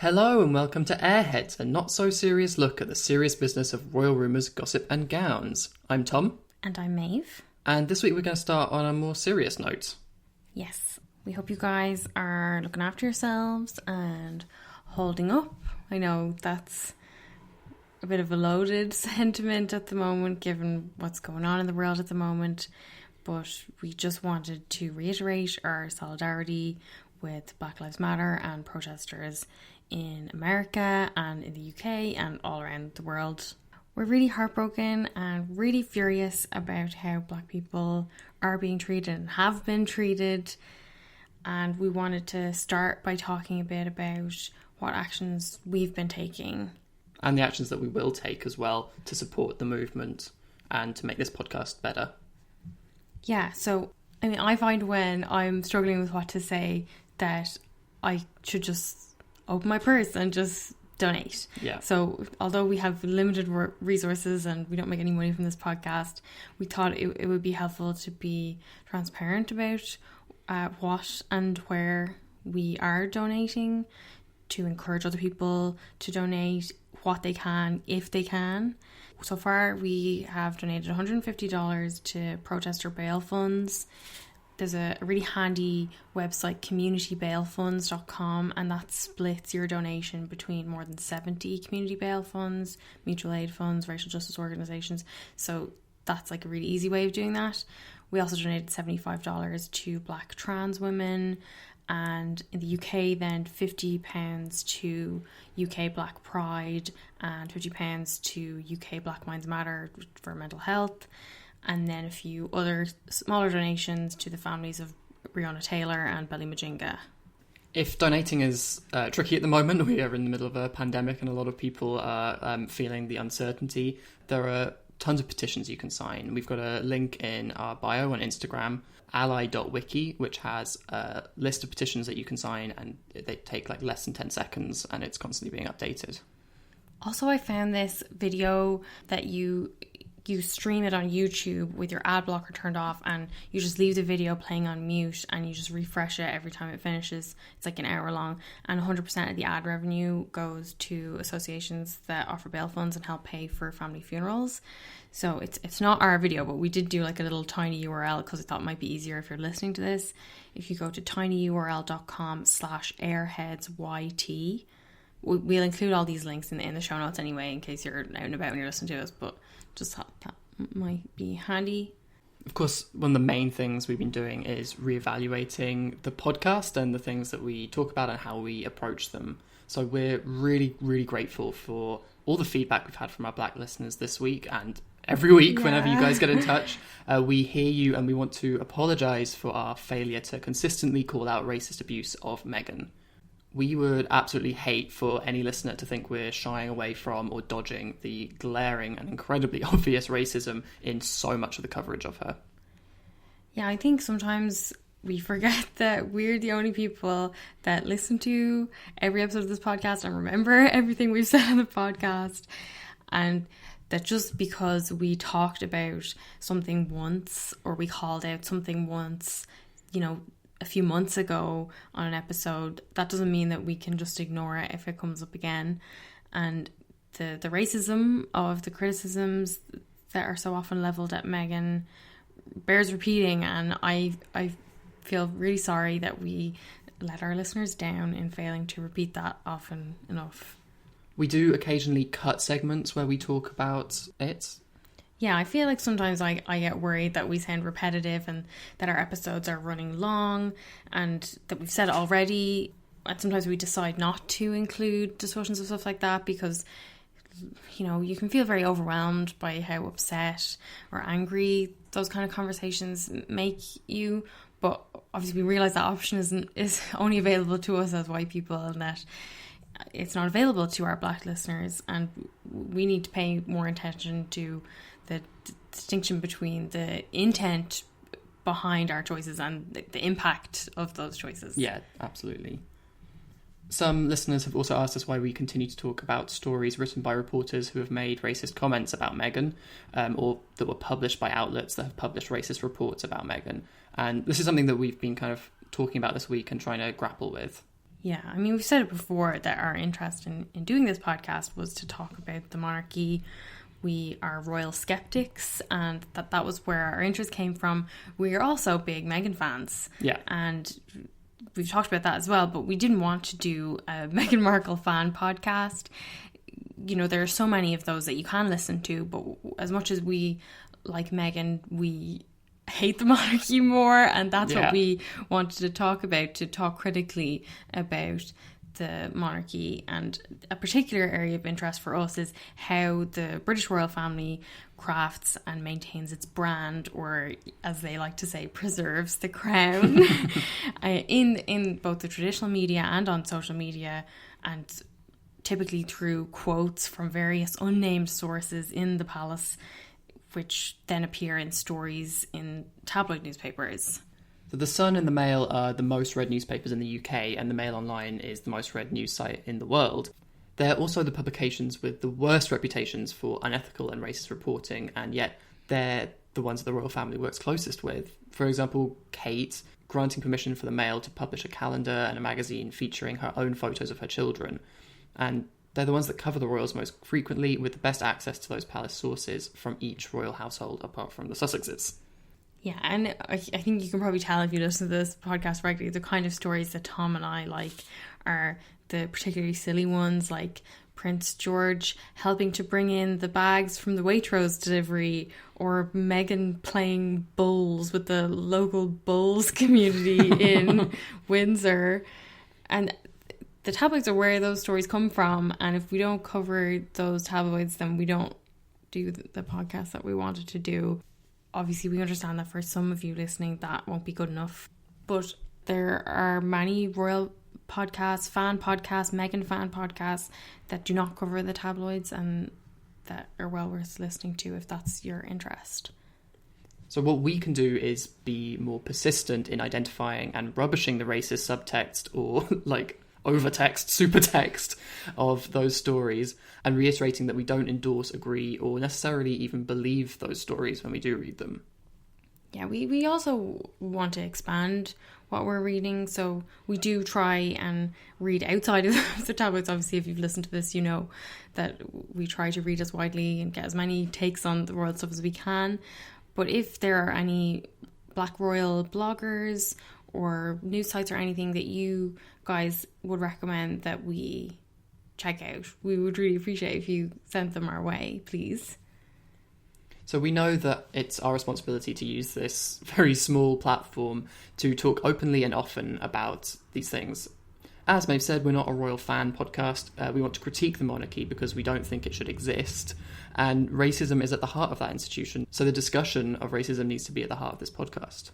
Hello and welcome to Airheads, a not-so-serious look at the serious business of royal rumours, gossip and gowns. I'm Tom. And I'm Maeve. And this week we're going to start on a more serious note. Yes, we hope you guys are looking after yourselves and holding up. I know that's a bit of a loaded sentiment at the moment, given what's going on in the world at the moment. But we just wanted to reiterate our solidarity with Black Lives Matter and protesters in America and in the UK and all around the world. We're really heartbroken and really furious about how Black people are being treated and have been treated. And we wanted to start by talking a bit about what actions we've been taking. And the actions that we will take as well to support the movement and to make this podcast better. Yeah, so I find when I'm struggling with what to say that I should just open my purse and just donate. Yeah. So although we have limited resources and we don't make any money from this podcast, we thought it would be helpful to be transparent about what and where we are donating, to encourage other people to donate what they can, if they can. So far, we have donated $150 to protester bail funds. There's a really handy website, communitybailfunds.com, and that splits your donation between more than 70 community bail funds, mutual aid funds, racial justice organisations. So that's like a really easy way of doing that. We also donated $75 to Black trans women, and in the UK then £50 to UK Black Pride and £50 to UK Black Minds Matter for mental health. And then a few other smaller donations to the families of Breonna Taylor and Belly Mujinga. If donating is tricky at the moment, we are in the middle of a pandemic and a lot of people are feeling the uncertainty. There are tons of petitions you can sign. We've got a link in our bio on Instagram, ally.wiki, which has a list of petitions that you can sign, and they take like less than 10 seconds and it's constantly being updated. Also, I found this video that you stream it on YouTube with your ad blocker turned off, and you just leave the video playing on mute and you just refresh it every time it finishes. It's like an hour long, and 100% of the ad revenue goes to associations that offer bail funds and help pay for family funerals. So it's not our video, but we did do like a little tiny URL because I thought it might be easier if you're listening to this. If you go to tinyurl.com/airheadsyt, we'll include all these links in the show notes anyway, in case you're out and about when you're listening to us, but just thought that might be handy. Of course, one of the main things we've been doing is reevaluating the podcast and the things that we talk about and how we approach them. So we're really, really grateful for all the feedback we've had from our Black listeners this week and every week. Whenever you guys get in touch. We hear you, and we want to apologise for our failure to consistently call out racist abuse of Meghan. We would absolutely hate for any listener to think we're shying away from or dodging the glaring and incredibly obvious racism in so much of the coverage of her. Yeah, I think sometimes we forget that we're the only people that listen to every episode of this podcast and remember everything we've said on the podcast. And that just because we talked about something once, or we called out something once, a few months ago on an episode, that doesn't mean that we can just ignore it if it comes up again. And the racism of the criticisms that are so often levelled at Meghan bears repeating, and I feel really sorry that we let our listeners down in failing to repeat that often enough. We do occasionally cut segments where we talk about it. Yeah, I feel like sometimes I get worried that we sound repetitive and that our episodes are running long and that we've said it already. And sometimes we decide not to include discussions of stuff like that because, you can feel very overwhelmed by how upset or angry those kind of conversations make you. But obviously we realise that option is only available to us as white people, and that it's not available to our Black listeners. And we need to pay more attention to the distinction between the intent behind our choices and the impact of those choices. Yeah, absolutely. Some listeners have also asked us why we continue to talk about stories written by reporters who have made racist comments about Meghan, or that were published by outlets that have published racist reports about Meghan. And this is something that we've been kind of talking about this week and trying to grapple with. Yeah, I mean, we've said it before that our interest in doing this podcast was to talk about the monarchy. We are royal skeptics, and that was where our interest came from. We are also big Meghan fans. Yeah. And we've talked about that as well, but we didn't want to do a Meghan Markle fan podcast. You know, there are so many of those that you can listen to, but as much as we like Meghan, we hate the monarchy more, and that's what we wanted to talk about, to talk critically about the monarchy. And a particular area of interest for us is how the British royal family crafts and maintains its brand, or as they like to say, preserves the crown in both the traditional media and on social media, and typically through quotes from various unnamed sources in the palace, which then appear in stories in tabloid newspapers. So the Sun and the Mail are the most read newspapers in the UK, and the Mail Online is the most read news site in the world. They're also the publications with the worst reputations for unethical and racist reporting, and yet they're the ones that the royal family works closest with. For example, Kate granting permission for the Mail to publish a calendar and a magazine featuring her own photos of her children. And they're the ones that cover the royals most frequently, with the best access to those palace sources from each royal household, apart from the Sussexes. Yeah, and I think you can probably tell if you listen to this podcast regularly, the kind of stories that Tom and I like are the particularly silly ones, like Prince George helping to bring in the bags from the Waitrose delivery, or Meghan playing bowls with the local bowls community in Windsor. And the tabloids are where those stories come from, and if we don't cover those tabloids, then we don't do the podcast that we wanted to do. Obviously, we understand that for some of you listening, that won't be good enough. But there are many royal podcasts, Meghan fan podcasts, that do not cover the tabloids, and that are well worth listening to if that's your interest. So what we can do is be more persistent in identifying and rubbishing the racist subtext, or like overtext, supertext of those stories, and reiterating that we don't endorse, agree, or necessarily even believe those stories when we do read them. Yeah, we also want to expand what we're reading, so we do try and read outside of the tabloids. Obviously, if you've listened to this, you know that we try to read as widely and get as many takes on the royal stuff as we can. But if there are any Black royal bloggers or news sites or anything that you guys would recommend that we check out, we would really appreciate if you sent them our way, please. So we know that it's our responsibility to use this very small platform to talk openly and often about these things. As Maeve said, we're not a royal fan podcast. We want to critique the monarchy because we don't think it should exist. And racism is at the heart of that institution. So the discussion of racism needs to be at the heart of this podcast.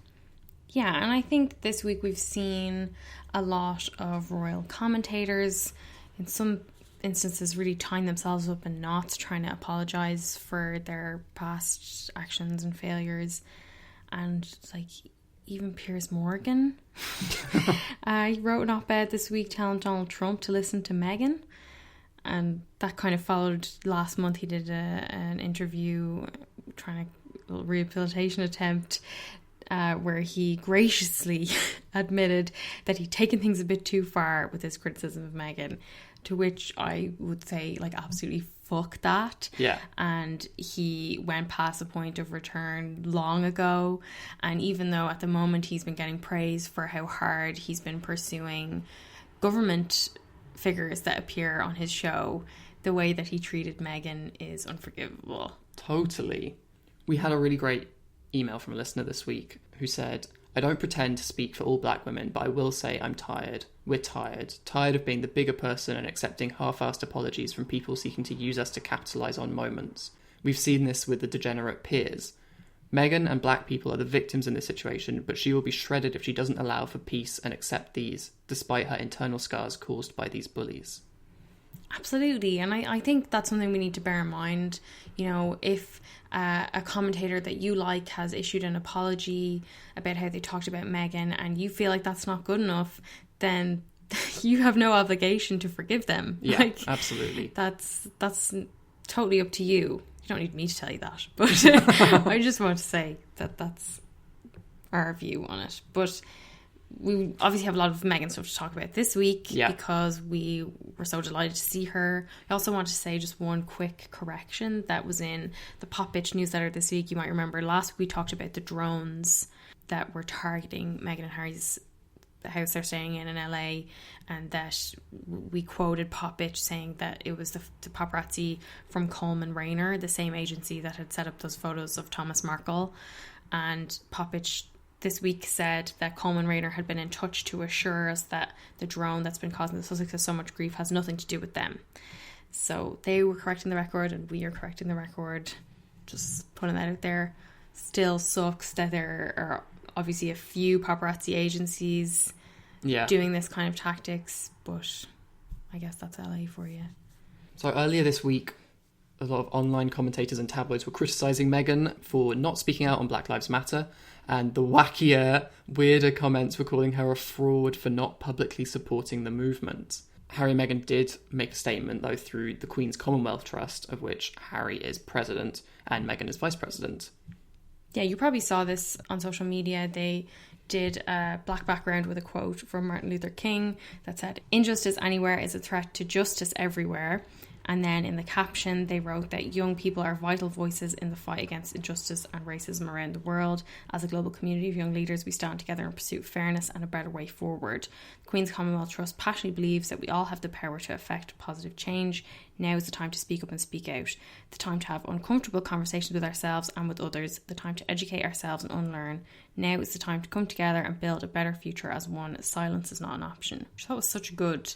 Yeah, and I think this week we've seen a lot of royal commentators, in some instances, really tying themselves up in knots, trying to apologise for their past actions and failures. And like even Piers Morgan, he wrote an op-ed this week telling Donald Trump to listen to Meghan. And that kind of followed last month. He did an interview, trying a little rehabilitation attempt, where he graciously admitted that he'd taken things a bit too far with his criticism of Meghan, to which I would say, like, absolutely fuck that. Yeah. And he went past the point of return long ago. And even though at the moment he's been getting praise for how hard he's been pursuing government figures that appear on his show, the way that he treated Meghan is unforgivable. Totally. We had a really great email from a listener this week who said, I don't pretend to speak for all black women, but I will say I'm tired. We're tired. Tired of being the bigger person and accepting half-assed apologies from people seeking to use us to capitalise on moments. We've seen this with the degenerate Piers. Meghan and black people are the victims in this situation, but she will be shredded if she doesn't allow for peace and accept these, despite her internal scars caused by these bullies. Absolutely, and I think that's something we need to bear in mind. You know, if a commentator that you like has issued an apology about how they talked about Meghan and you feel like that's not good enough, then you have no obligation to forgive them. Yeah, like, absolutely. That's totally up to you. You don't need me to tell you that, but I just want to say that that's our view on it. But we obviously have a lot of Meghan stuff to talk about this week because we were so delighted to see her. I also want to say just one quick correction that was in the Pop Bitch newsletter this week. You might remember last week we talked about the drones that were targeting Meghan and Harry's house they're staying in LA, and that we quoted Pop Bitch saying that it was the paparazzi from Coleman Rayner, the same agency that had set up those photos of Thomas Markle. And Pop Bitch this week said that Coleman Rayner had been in touch to assure us that the drone that's been causing the Sussexes so much grief has nothing to do with them. So they were correcting the record and we are correcting the record. Just putting that out there. Still sucks that there are obviously a few paparazzi agencies doing this kind of tactics, but I guess that's LA for you. So earlier this week, a lot of online commentators and tabloids were criticising Meghan for not speaking out on Black Lives Matter, and the wackier, weirder comments were calling her a fraud for not publicly supporting the movement. Harry and Meghan did make a statement, though, through the Queen's Commonwealth Trust, of which Harry is president and Meghan is vice president. Yeah, you probably saw this on social media. They did a black background with a quote from Martin Luther King that said, "Injustice anywhere is a threat to justice everywhere." And then in the caption, they wrote that young people are vital voices in the fight against injustice and racism around the world. As a global community of young leaders, we stand together in pursuit of fairness and a better way forward. The Queen's Commonwealth Trust passionately believes that we all have the power to effect positive change. Now is the time to speak up and speak out. The time to have uncomfortable conversations with ourselves and with others. The time to educate ourselves and unlearn. Now is the time to come together and build a better future as one. Silence is not an option. Which I thought was such a good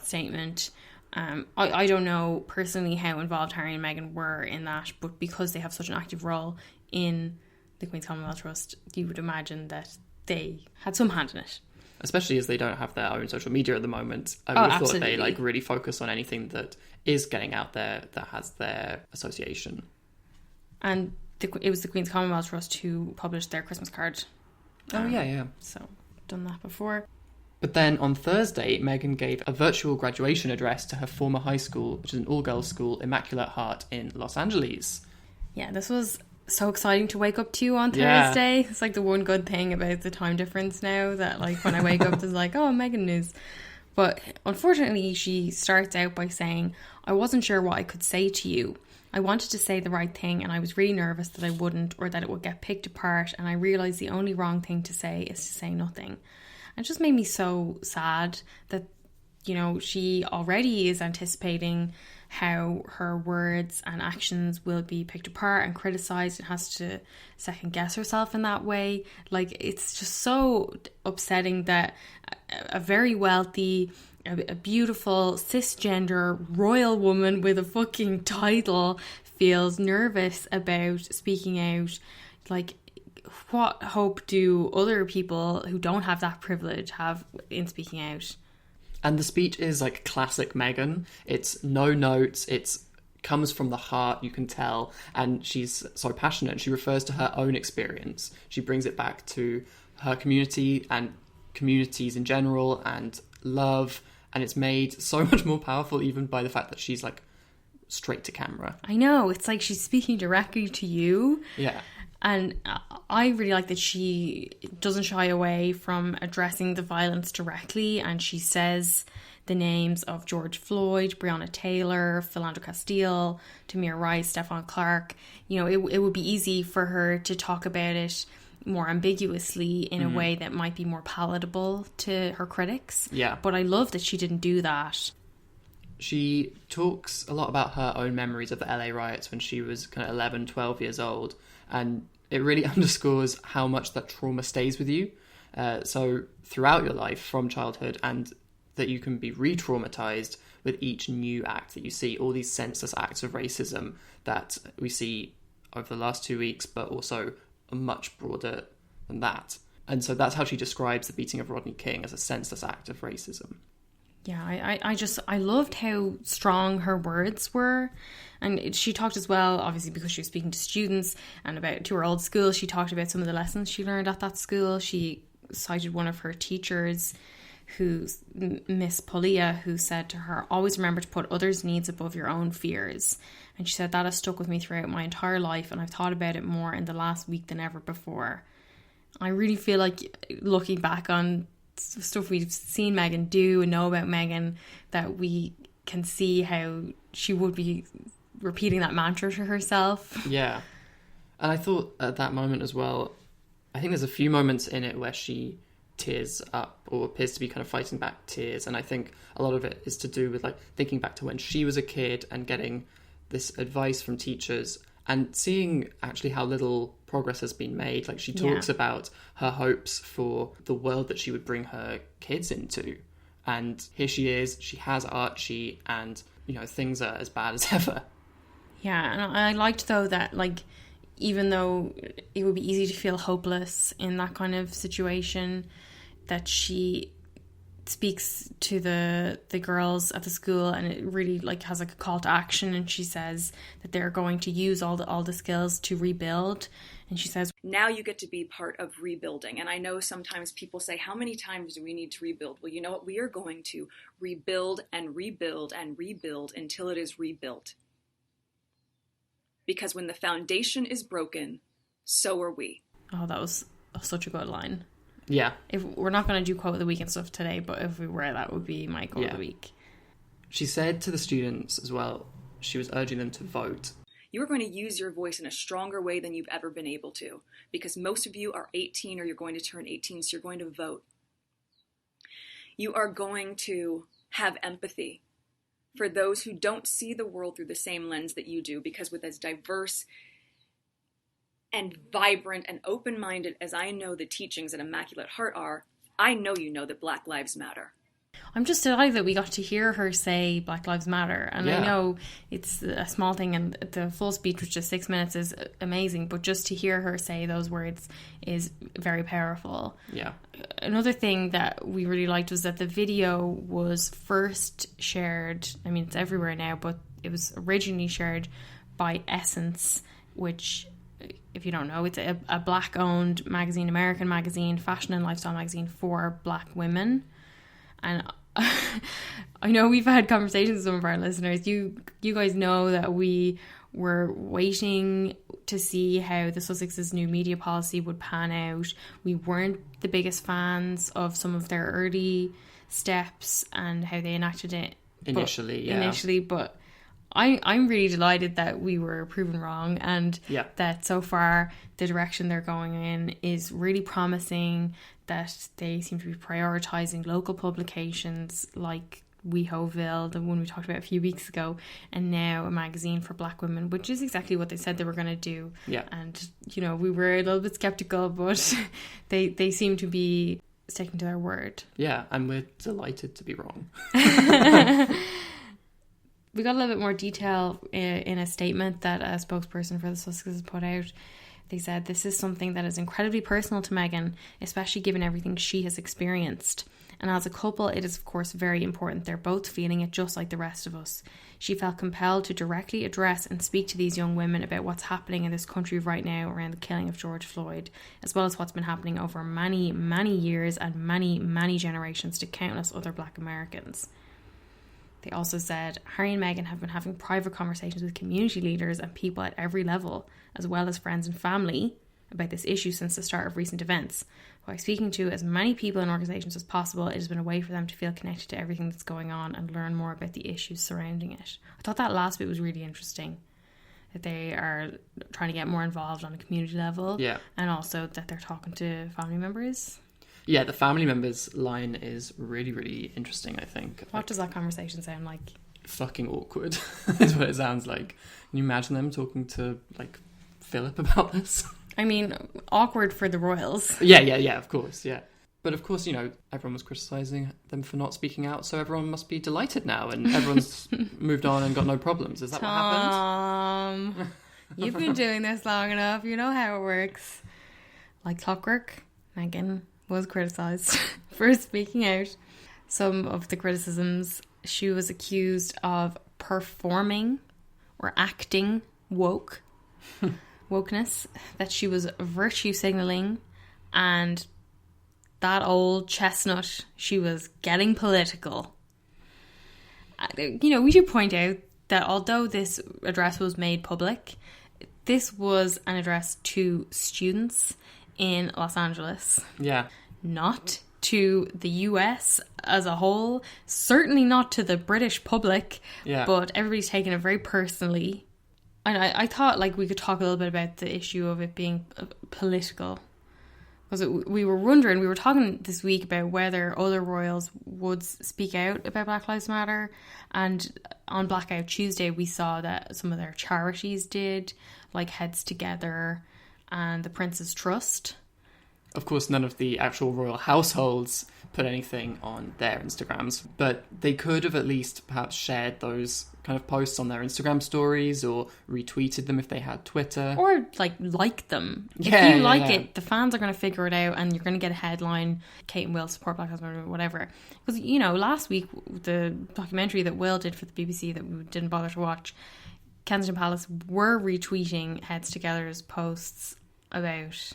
statement. I don't know personally how involved Harry and Meghan were in that, but because they have such an active role in the Queen's Commonwealth Trust, you would imagine that they had some hand in it. Especially as they don't have their own social media at the moment. I would have thought they really focus on anything that is getting out there that has their association. And it was the Queen's Commonwealth Trust who published their Christmas card. So, done that before. But then on Thursday, Meghan gave a virtual graduation address to her former high school, which is an all-girls school, Immaculate Heart in Los Angeles. Yeah, this was so exciting to wake up to on Thursday. It's like the one good thing about the time difference now, that like when I wake up there's like, oh, Meghan news. But unfortunately, she starts out by saying, "I wasn't sure what I could say to you. I wanted to say the right thing and I was really nervous that I wouldn't, or that it would get picked apart, and I realised the only wrong thing to say is to say nothing." It just made me so sad that, you know, she already is anticipating how her words and actions will be picked apart and criticised and has to second guess herself in that way. Like, it's just so upsetting that a very wealthy, a beautiful, cisgender, royal woman with a fucking title feels nervous about speaking out. Like, what hope do other people who don't have that privilege have in speaking out? And the speech is like classic Meghan. It's no notes. It comes from the heart, you can tell. And she's so passionate. She refers to her own experience. She brings it back to her community and communities in general and love. And it's made so much more powerful even by the fact that she's like straight to camera. I know. It's like she's speaking directly to you. Yeah. And I really like that she doesn't shy away from addressing the violence directly, and she says the names of George Floyd, Breonna Taylor, Philando Castile, Tamir Rice, Stephon Clark. You know, it would be easy for her to talk about it more ambiguously in a way that might be more palatable to her critics. Yeah. But I love that she didn't do that. She talks a lot about her own memories of the LA riots when she was kind of 11, 12 years old. And it really underscores how much that trauma stays with you. So throughout your life from childhood, and that you can be re-traumatized with each new act that you see, all these senseless acts of racism that we see over the last 2 weeks, but also much broader than that. And so that's how she describes the beating of Rodney King, as a senseless act of racism. Yeah, I loved how strong her words were. And she talked as well, obviously, because she was speaking to students and to her old school. She talked about some of the lessons she learned at that school. She cited one of her teachers, Miss Polia, who said to her, "Always remember to put others' needs above your own fears." And she said, "That has stuck with me throughout my entire life, and I've thought about it more in the last week than ever before." I really feel like, looking back on stuff we've seen Megan do and know about Megan, that we can see how she would be repeating that mantra to herself. Yeah. And I thought at that moment as well, I think there's a few moments in it where she tears up or appears to be kind of fighting back tears. And I think a lot of it is to do with like thinking back to when she was a kid and getting this advice from teachers and seeing actually how little progress has been made. Like she talks about her hopes for the world that she would bring her kids into. And here she is, she has Archie, and, you know, things are as bad as ever. Yeah, and I liked, though, that, like, even though it would be easy to feel hopeless in that kind of situation, that she speaks to the girls at the school, and it really, like, has, like, a call to action, and she says that they're going to use all the skills to rebuild. And she says, now you get to be part of rebuilding. And I know sometimes people say, how many times do we need to rebuild? Well, you know what? We are going to rebuild and rebuild and rebuild until it is rebuilt. Because when the foundation is broken, so are we. Oh, that was such a good line. Yeah. If we're not going to do quote of the week and stuff today, but if we were, that would be my quote of the week. She said to the students as well, she was urging them to vote. You are going to use your voice in a stronger way than you've ever been able to, because most of you are 18 or you're going to turn 18, so you're going to vote. You are going to have empathy for those who don't see the world through the same lens that you do, because with as diverse and vibrant and open-minded as I know the teachings at Immaculate Heart are, I know you know that Black Lives Matter. I'm just delighted that we got to hear her say Black Lives Matter. And I know it's a small thing, and the full speech, which is 6 minutes, is amazing. But just to hear her say those words is very powerful. Yeah. Another thing that we really liked was that the video was first shared. I mean, it's everywhere now, but it was originally shared by Essence, which, if you don't know, it's a Black-owned magazine, American magazine, fashion and lifestyle magazine for Black women. And I know we've had conversations with some of our listeners. You guys know that we were waiting to see how the Sussex's new media policy would pan out. We weren't the biggest fans of some of their early steps and how they enacted it initially, but I'm really delighted that we were proven wrong, and that so far the direction they're going in is really promising, that they seem to be prioritising local publications like WeHoville, the one we talked about a few weeks ago, and now a magazine for Black women, which is exactly what they said they were going to do. Yeah. And, you know, we were a little bit sceptical, but they seem to be sticking to their word. Yeah, and we're delighted to be wrong. We got a little bit more detail in a statement that a spokesperson for the Sussexes put out. They said, "This is something that is incredibly personal to Megan, especially given everything she has experienced. And as a couple, it is of course very important. They're both feeling it just like the rest of us. She felt compelled to directly address and speak to these young women about what's happening in this country right now around the killing of George Floyd, as well as what's been happening over many, many years and many, many generations to countless other Black Americans." They also said, "Harry and Meghan have been having private conversations with community leaders and people at every level, as well as friends and family, about this issue since the start of recent events. By speaking to as many people and organisations as possible, it has been a way for them to feel connected to everything that's going on and learn more about the issues surrounding it." I thought that last bit was really interesting, that they are trying to get more involved on a community level, and also that they're talking to family members. Yeah, the family members line is really, really interesting, I think. What does that conversation sound like? Fucking awkward is what it sounds like. Can you imagine them talking to, like, Philip about this? I mean, awkward for the royals. Yeah, of course, yeah. But of course, you know, everyone was criticising them for not speaking out, so everyone must be delighted now, and everyone's moved on and got no problems. Is that what happened? You've been doing this long enough. You know how it works. Like clockwork, Meghan was criticised for speaking out. Some of the criticisms: she was accused of performing or acting wokeness, that she was virtue signalling, and that old chestnut, she was getting political. You know, we should point out that although this address was made public, this was an address to students in Los Angeles. Yeah. Not to the US as a whole, certainly not to the British public, but everybody's taking it very personally. And I thought like we could talk a little bit about the issue of it being political. Because we were talking this week about whether other royals would speak out about Black Lives Matter. And on Blackout Tuesday, we saw that some of their charities did, like Heads Together and the Prince's Trust. Of course, none of the actual royal households put anything on their Instagrams, but they could have at least perhaps shared those kind of posts on their Instagram stories or retweeted them if they had Twitter. Or like them. If you like it, the fans are going to figure it out and you're going to get a headline, Kate and Will support Black Lives Matter, whatever. Because, you know, last week, the documentary that Will did for the BBC that we didn't bother to watch, Kensington Palace were retweeting Heads Together's posts about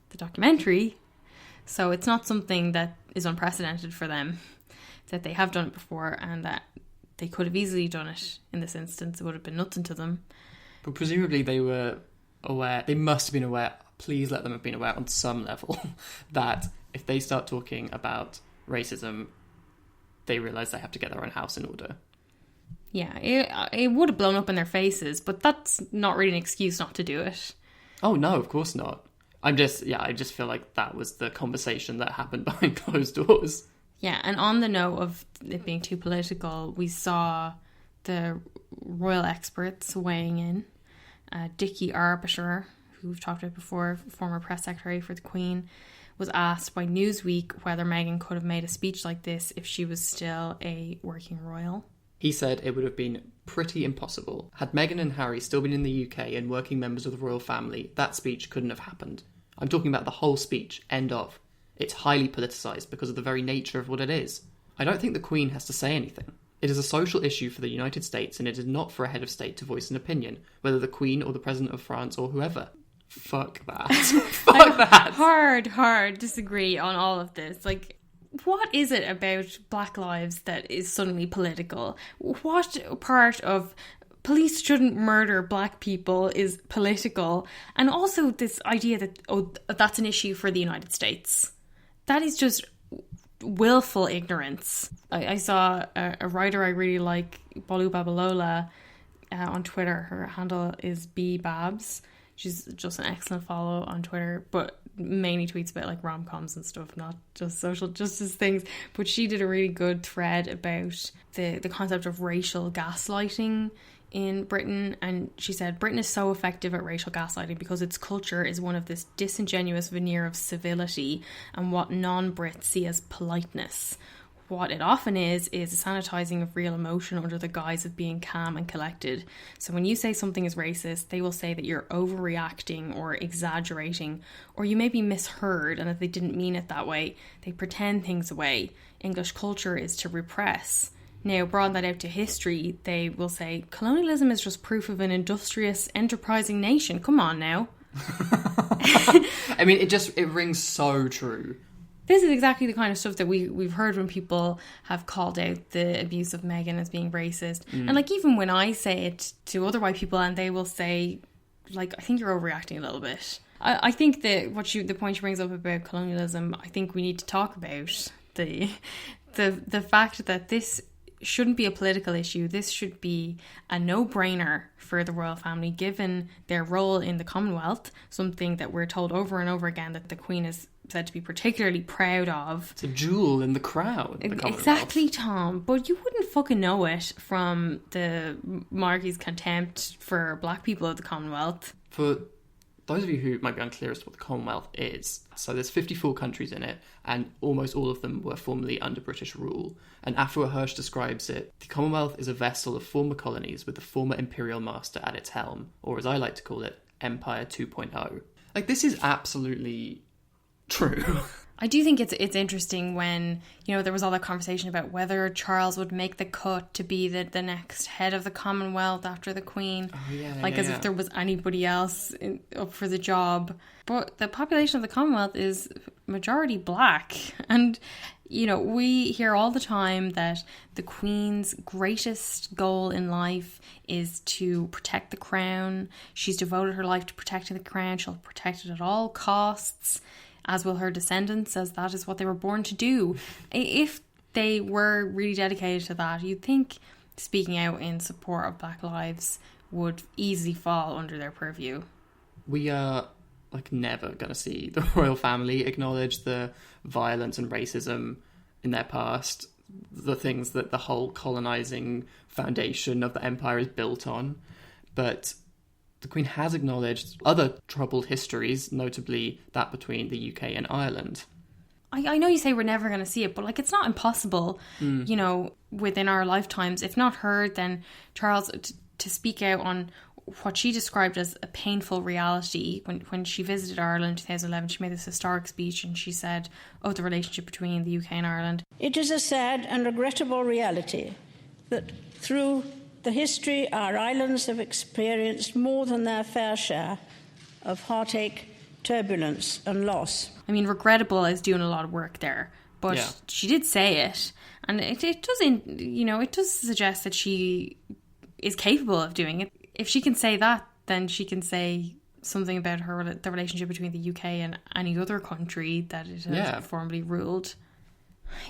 the documentary. So it's not something that is unprecedented for them, that they have done it before and that they could have easily done it in this instance. It would have been nothing to them. But presumably they were aware, they must have been aware, please let them have been aware on some level, that if they start talking about racism, they realise they have to get their own house in order. Yeah, it would have blown up in their faces, but that's not really an excuse not to do it. Oh no, of course not. I just feel like that was the conversation that happened behind closed doors. Yeah, and on the note of it being too political, we saw the royal experts weighing in. Dickie Arbiter, who we've talked about before, former press secretary for the Queen, was asked by Newsweek whether Meghan could have made a speech like this if she was still a working royal. He said it would have been pretty impossible. Had Meghan and Harry still been in the UK and working members of the royal family, that speech couldn't have happened. I'm talking about the whole speech, end of. It's highly politicised because of the very nature of what it is. I don't think the Queen has to say anything. It is a social issue for the United States and it is not for a head of state to voice an opinion, whether the Queen or the President of France or whoever. Fuck that. Fuck that. Hard disagree on all of this. Like, what is it about Black lives that is suddenly political? What part of police shouldn't murder Black people is political? And also this idea that, that's an issue for the United States. That is just willful ignorance. I saw a writer I really like, Bolu Babalola, on Twitter. Her handle is bbabs. She's just an excellent follow on Twitter, but mainly tweets about like rom-coms and stuff, not just social justice things. But she did a really good thread about the concept of racial gaslighting in Britain, and she said Britain is so effective at racial gaslighting because its culture is one of this disingenuous veneer of civility and what non-Brits see as politeness. What it often is a sanitizing of real emotion under the guise of being calm and collected. So when you say something is racist, they will say that you're overreacting or exaggerating, or you may be misheard and that they didn't mean it that way. They pretend things away. English culture is to repress. Now, broaden that out to history, they will say colonialism is just proof of an industrious, enterprising nation. Come on now. I mean, it rings so true. This is exactly the kind of stuff that we've heard when people have called out the abuse of Meghan as being racist. And like, even when I say it to other white people and they will say, like, I think you're overreacting a little bit. I think that the point she brings up about colonialism, I think we need to talk about the fact that this shouldn't be a political issue. This should be a no-brainer for the royal family, given their role in the Commonwealth, something that we're told over and over again that the Queen is said to be particularly proud of. It's a jewel in the crown. Exactly, Tom. But you wouldn't fucking know it from the monarchy's contempt for Black people of the Commonwealth. For those of you who might be unclear as to what the Commonwealth is, so there's 54 countries in it, and almost all of them were formerly under British rule. And Afua Hirsch describes it, the Commonwealth is a vessel of former colonies with the former imperial master at its helm, or as I like to call it, Empire 2.0. Like, this is absolutely true. I do think it's interesting when, you know, there was all that conversation about whether Charles would make the cut to be the next head of the Commonwealth after the Queen. Oh, yeah. As if there was anybody else up for the job. But the population of the Commonwealth is majority Black. And, you know, we hear all the time that the Queen's greatest goal in life is to protect the crown. She's devoted her life to protecting the crown. She'll protect it at all costs. as will her descendants, as that is what they were born to do. If they were really dedicated to that, you'd think speaking out in support of Black lives would easily fall under their purview. We are never going to see the royal family acknowledge the violence and racism in their past, the things that the whole colonizing foundation of the empire is built on. But the Queen has acknowledged other troubled histories, notably that between the UK and Ireland. I know you say we're never going to see it, but it's not impossible, within our lifetimes. If not her, then Charles, to speak out on what she described as a painful reality. When she visited Ireland in 2011, she made this historic speech and she said of the relationship between the UK and Ireland. It is a sad and regrettable reality that through the history our islands have experienced more than their fair share of heartache, turbulence and loss. I mean, regrettable is doing a lot of work there, but she did say it, and it does suggest that she is capable of doing it. If she can say that, then she can say something about the relationship between the UK and any other country that it has formerly ruled.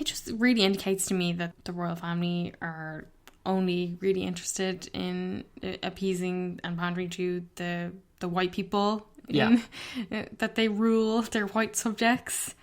It just really indicates to me that the royal family are only really interested in appeasing and pandering to the white people that they rule, their white subjects.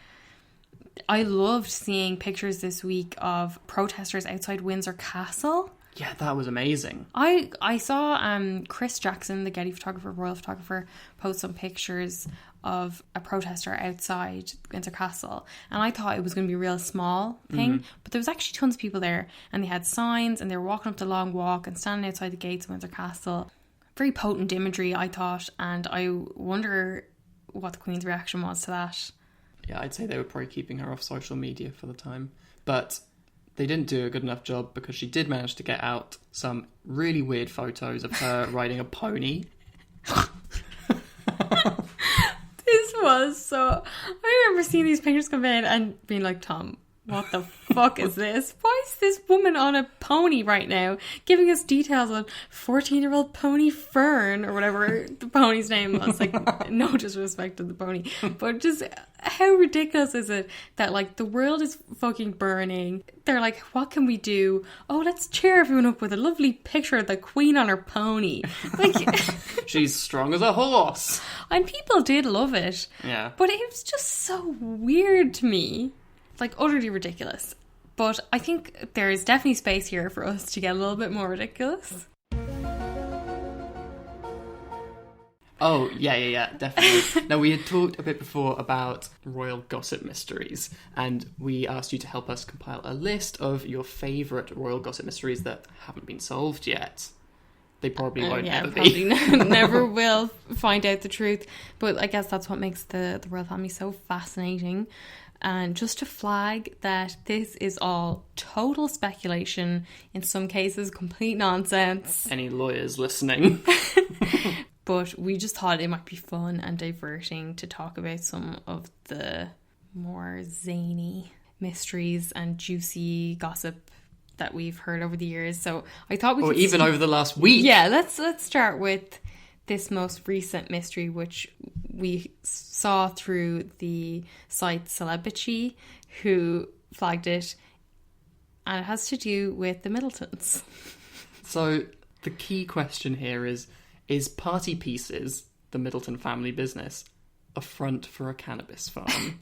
I loved seeing pictures this week of protesters outside Windsor Castle. Yeah, that was amazing. I saw Chris Jackson, the Getty photographer, royal photographer, post some pictures of a protester outside Windsor Castle, and I thought it was going to be a real small thing, but there was actually tons of people there, and they had signs, and they were walking up the long walk and standing outside the gates of Windsor Castle. Very potent imagery, I thought, and I wonder what the Queen's reaction was to that. Yeah, I'd say they were probably keeping her off social media for the time, but they didn't do a good enough job because she did manage to get out some really weird photos of her riding a pony. This was so... I remember seeing these pictures come in and being like, Tom, what the fuck is this? Why is this woman on a pony right now giving us details on 14-year-old pony Fern or whatever the pony's name was? No disrespect to the pony, but just how ridiculous is it that the world is fucking burning? They're like, what can we do? Oh, let's cheer everyone up with a lovely picture of the Queen on her pony. She's strong as a horse. And people did love it. Yeah. But it was just so weird to me. Utterly ridiculous. But I think there is definitely space here for us to get a little bit more ridiculous. Oh, yeah, definitely. Now, we had talked a bit before about royal gossip mysteries, and we asked you to help us compile a list of your favourite royal gossip mysteries that haven't been solved yet. They probably won't ever be. Never will find out the truth. But I guess that's what makes the royal family so fascinating. And just to flag that this is all total speculation, in some cases complete nonsense. Any lawyers listening? But we just thought it might be fun and diverting to talk about some of the more zany mysteries and juicy gossip that we've heard over the years. So I thought we could... even over the last week. Yeah, let's start with this most recent mystery, which we saw through the site Celebrity, who flagged it, and it has to do with the Middletons. So the key question here is Party Pieces, the Middleton family business, a front for a cannabis farm?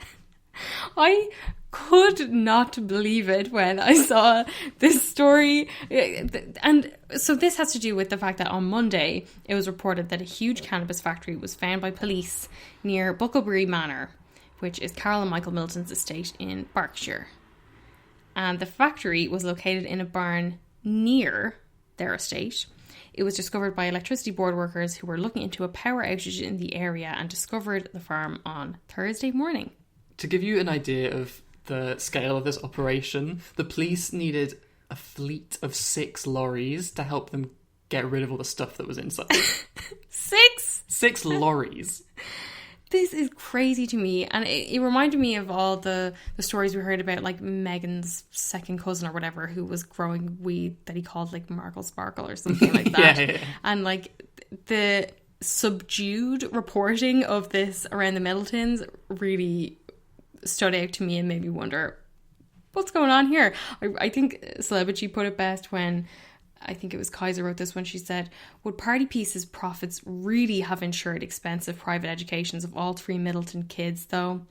I could not believe it when I saw this story. And so this has to do with the fact that on Monday, it was reported that a huge cannabis factory was found by police near Bucklebury Manor, which is Carol and Michael Middleton's estate in Berkshire. And the factory was located in a barn near their estate. It was discovered by electricity board workers who were looking into a power outage in the area and discovered the farm on Thursday morning. To give you an idea of the scale of this operation, the police needed a fleet of 6 lorries to help them get rid of all the stuff that was inside. 6? 6 lorries. This is crazy to me, and it reminded me of all the stories we heard about, Meghan's second cousin or whatever, who was growing weed that he called Markle Sparkle or something like that. Yeah. And the subdued reporting of this around the Middletons really stood out to me and made me wonder, what's going on here? I think Celebrity put it best when, I think it was Kaiser wrote this when she said, would Party Piece's profits really have ensured expensive private educations of all 3 Middleton kids though?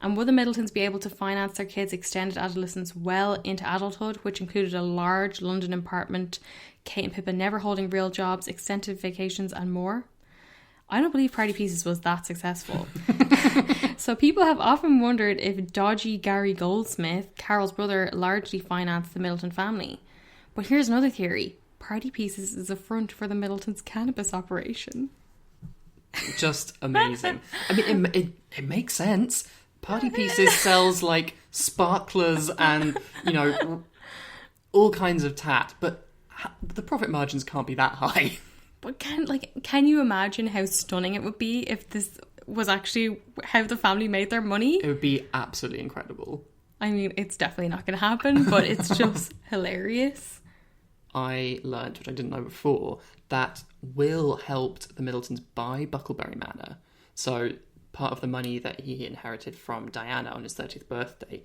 And would the Middletons be able to finance their kids' extended adolescence well into adulthood, which included a large London apartment, Kate and Pippa never holding real jobs, extended vacations and more? I don't believe Party Pieces was that successful. So people have often wondered if dodgy Gary Goldsmith, Carol's brother, largely financed the Middleton family. But here's another theory. Party Pieces is a front for the Middletons' cannabis operation. Just amazing. I mean, it makes sense. Party Pieces sells like sparklers and, you know, all kinds of tat, but the profit margins can't be that high. But can you imagine how stunning it would be if this was actually how the family made their money? It would be absolutely incredible. I mean, it's definitely not going to happen, but it's just hilarious. I learned, which I didn't know before, that Will helped the Middletons buy Bucklebury Manor. So part of the money that he inherited from Diana on his 30th birthday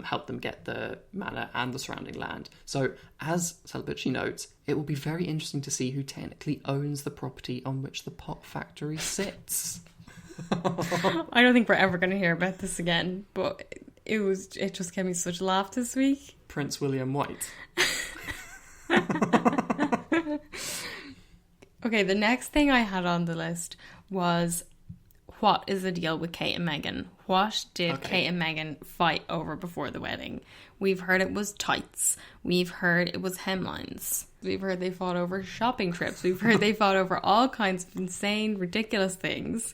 helped them get the manor and the surrounding land. So, as Celebrity notes, it will be very interesting to see who technically owns the property on which the pot factory sits. I don't think we're ever going to hear about this again, but it just gave me such a laugh this week. Prince William White. Okay, the next thing I had on the list was, what is the deal with Kate and Meghan? What did Kate and Meghan fight over before the wedding? We've heard it was tights. We've heard it was hemlines. We've heard they fought over shopping trips. We've heard they fought over all kinds of insane, ridiculous things.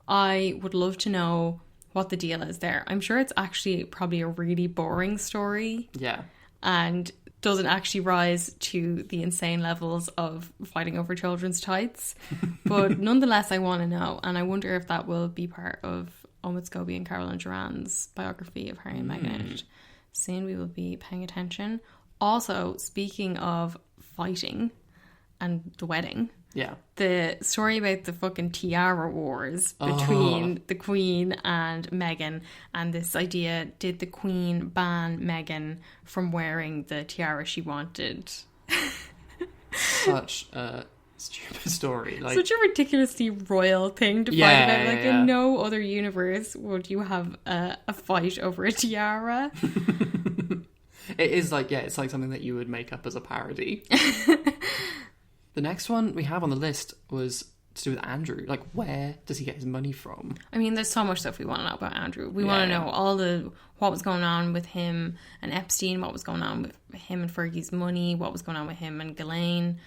I would love to know what the deal is there. I'm sure it's actually probably a really boring story. Yeah. And doesn't actually rise to the insane levels of fighting over children's tights. But nonetheless, I want to know. And I wonder if that will be part of Omid Scobie and Caroline Duran's biography of Harry and Meghan. Soon we will be paying attention. Also, speaking of fighting and the wedding, the story about the fucking tiara wars between the Queen and Meghan, and this idea, did the Queen ban Meghan from wearing the tiara she wanted? Such a stupid story. Like, such a ridiculously royal thing to fight about. Like, in no other universe would you have a fight over a tiara. It is like, it's like something that you would make up as a parody. The next one we have on the list was to do with Andrew. Like, where does he get his money from? I mean, there's so much stuff we want to know about Andrew. We want to know what was going on with him and Epstein, what was going on with him and Fergie's money, what was going on with him and Ghislaine,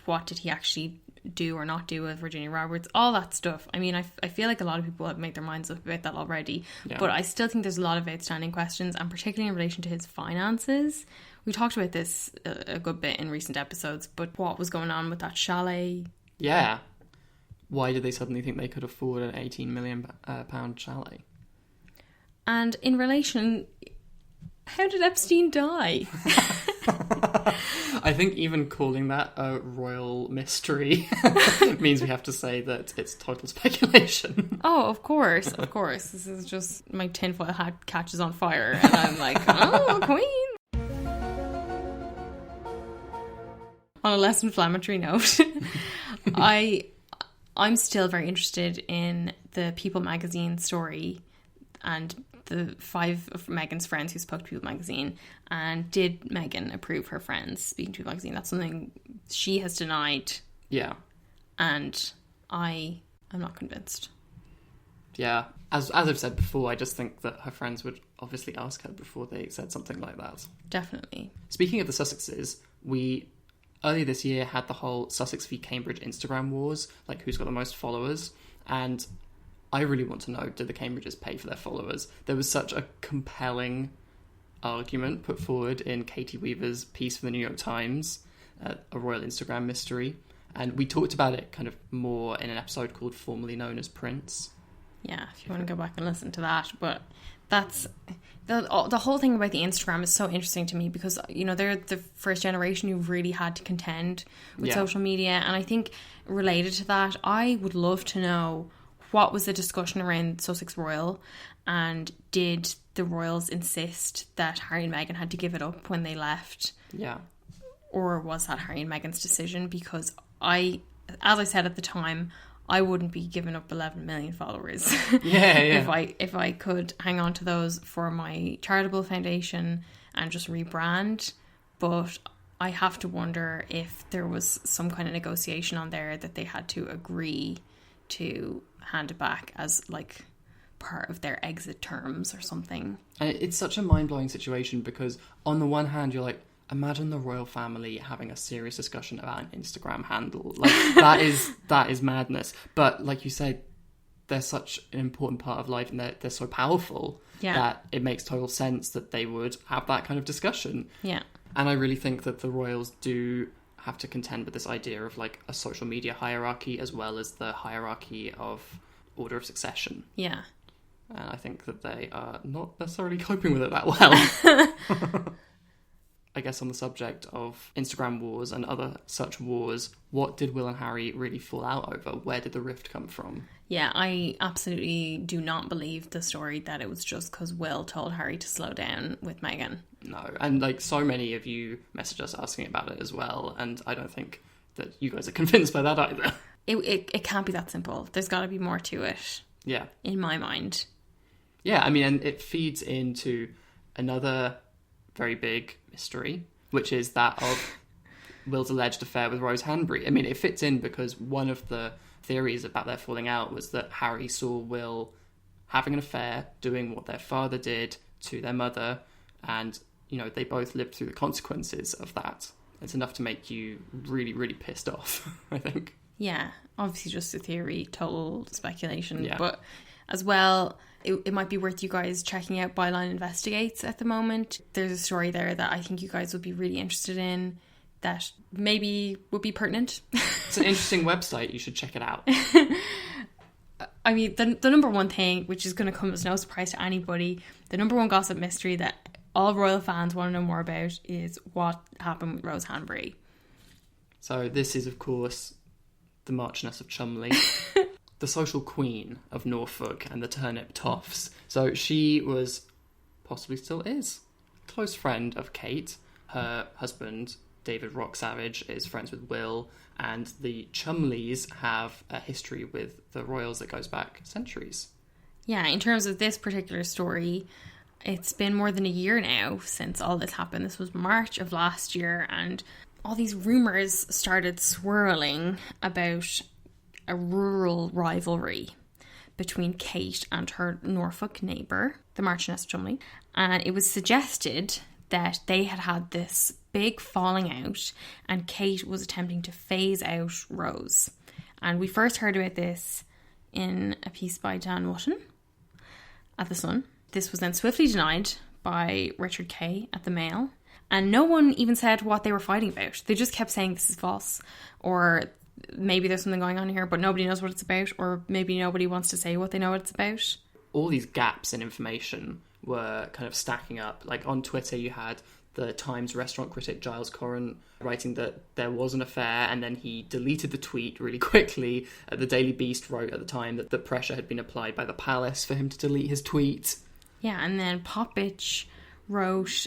what did he actually do or not do with Virginia Roberts, all that stuff. I mean, I feel like a lot of people have made their minds up about that already, but I still think there's a lot of outstanding questions, and particularly in relation to his finances. We talked about this a good bit in recent episodes, but what was going on with that chalet? Yeah. Why did they suddenly think they could afford an £18 million chalet? And in relation, how did Epstein die? I think even calling that a royal mystery means we have to say that it's total speculation. Oh, of course. This is just my tinfoil hat catches on fire and I'm like, oh, Queen. On a less inflammatory note, I'm still very interested in the People magazine story and the 5 of Meghan's friends who spoke to People magazine, and did Meghan approve her friends speaking to People magazine? That's something she has denied. Yeah. And I am not convinced. Yeah. As I've said before, I just think that her friends would obviously ask her before they said something like that. Definitely. Speaking of the Sussexes, we earlier this year had the whole Sussex v Cambridge Instagram wars, like who's got the most followers, and I really want to know, did the Cambridges pay for their followers? There was such a compelling argument put forward in Katie Weaver's piece for the New York Times, A Royal Instagram Mystery, and we talked about it kind of more in an episode called Formerly Known as Prince. Yeah, if you want to go back and listen to that, but that's the whole thing about the Instagram is so interesting to me because, you know, they're the first generation who really had to contend with social media, and I think related to that, I would love to know what was the discussion around Sussex Royal, and did the royals insist that Harry and Meghan had to give it up when they left? Yeah. Or was that Harry and Meghan's decision? Because as I said at the time, I wouldn't be giving up 11 million followers. Yeah. If I could hang on to those for my charitable foundation and just rebrand. But I have to wonder if there was some kind of negotiation on there that they had to agree to hand it back as like part of their exit terms or something. And it's such a mind-blowing situation because on the one hand, you're like, imagine the royal family having a serious discussion about an Instagram handle. Like, that is madness. But like you said, they're such an important part of life and they're so powerful that it makes total sense that they would have that kind of discussion. Yeah. And I really think that the royals do have to contend with this idea of like a social media hierarchy as well as the hierarchy of order of succession. Yeah. And I think that they are not necessarily coping with it that well. I guess on the subject of Instagram wars and other such wars, what did Will and Harry really fall out over? Where did the rift come from? Yeah, I absolutely do not believe the story that it was just because Will told Harry to slow down with Meghan. No, and like so many of you messaged us asking about it as well, and I don't think that you guys are convinced by that either. It can't be that simple. There's got to be more to it. Yeah. In my mind. Yeah, I mean, and it feeds into another very big mystery, which is that of Will's alleged affair with Rose Hanbury. I mean, it fits in because one of the theories about their falling out was that Harry saw Will having an affair, doing what their father did to their mother, and, you know, they both lived through the consequences of that. It's enough to make you really, really pissed off, I think. Yeah, obviously just a theory, total speculation, Yeah. But as well, it might be worth you guys checking out Byline Investigates at the moment. There's a story there that I think you guys would be really interested in that maybe would be pertinent. It's an interesting website. You should check it out. I mean, the number one thing, which is going to come as no surprise to anybody, the number one gossip mystery that all royal fans want to know more about is what happened with Rose Hanbury. So this is, of course, the Marchioness of Cholmondeley. The social queen of Norfolk and the turnip toffs. So she was, possibly still is, a close friend of Kate. Her husband, David Rock Savage, is friends with Will, and the Cholmondeleys have a history with the royals that goes back centuries. Yeah, in terms of this particular story, it's been more than a year now since all this happened. This was March of last year, and all these rumours started swirling about a rural rivalry between Kate and her Norfolk neighbour, the Marchioness of Cholmondeley, and it was suggested that they had had this big falling out and Kate was attempting to phase out Rose. And we first heard about this in a piece by Dan Wotton at The Sun. This was then swiftly denied by Richard Kay at the Mail, and no one even said what they were fighting about. They just kept saying this is false, or maybe there's something going on here, but nobody knows what it's about, or maybe nobody wants to say what they know what it's about. All these gaps in information were kind of stacking up. Like on Twitter, you had the Times restaurant critic Giles Corran writing that there was an affair, and then he deleted the tweet really quickly. The Daily Beast wrote at the time that the pressure had been applied by the palace for him to delete his tweet. Yeah, and then Popitch wrote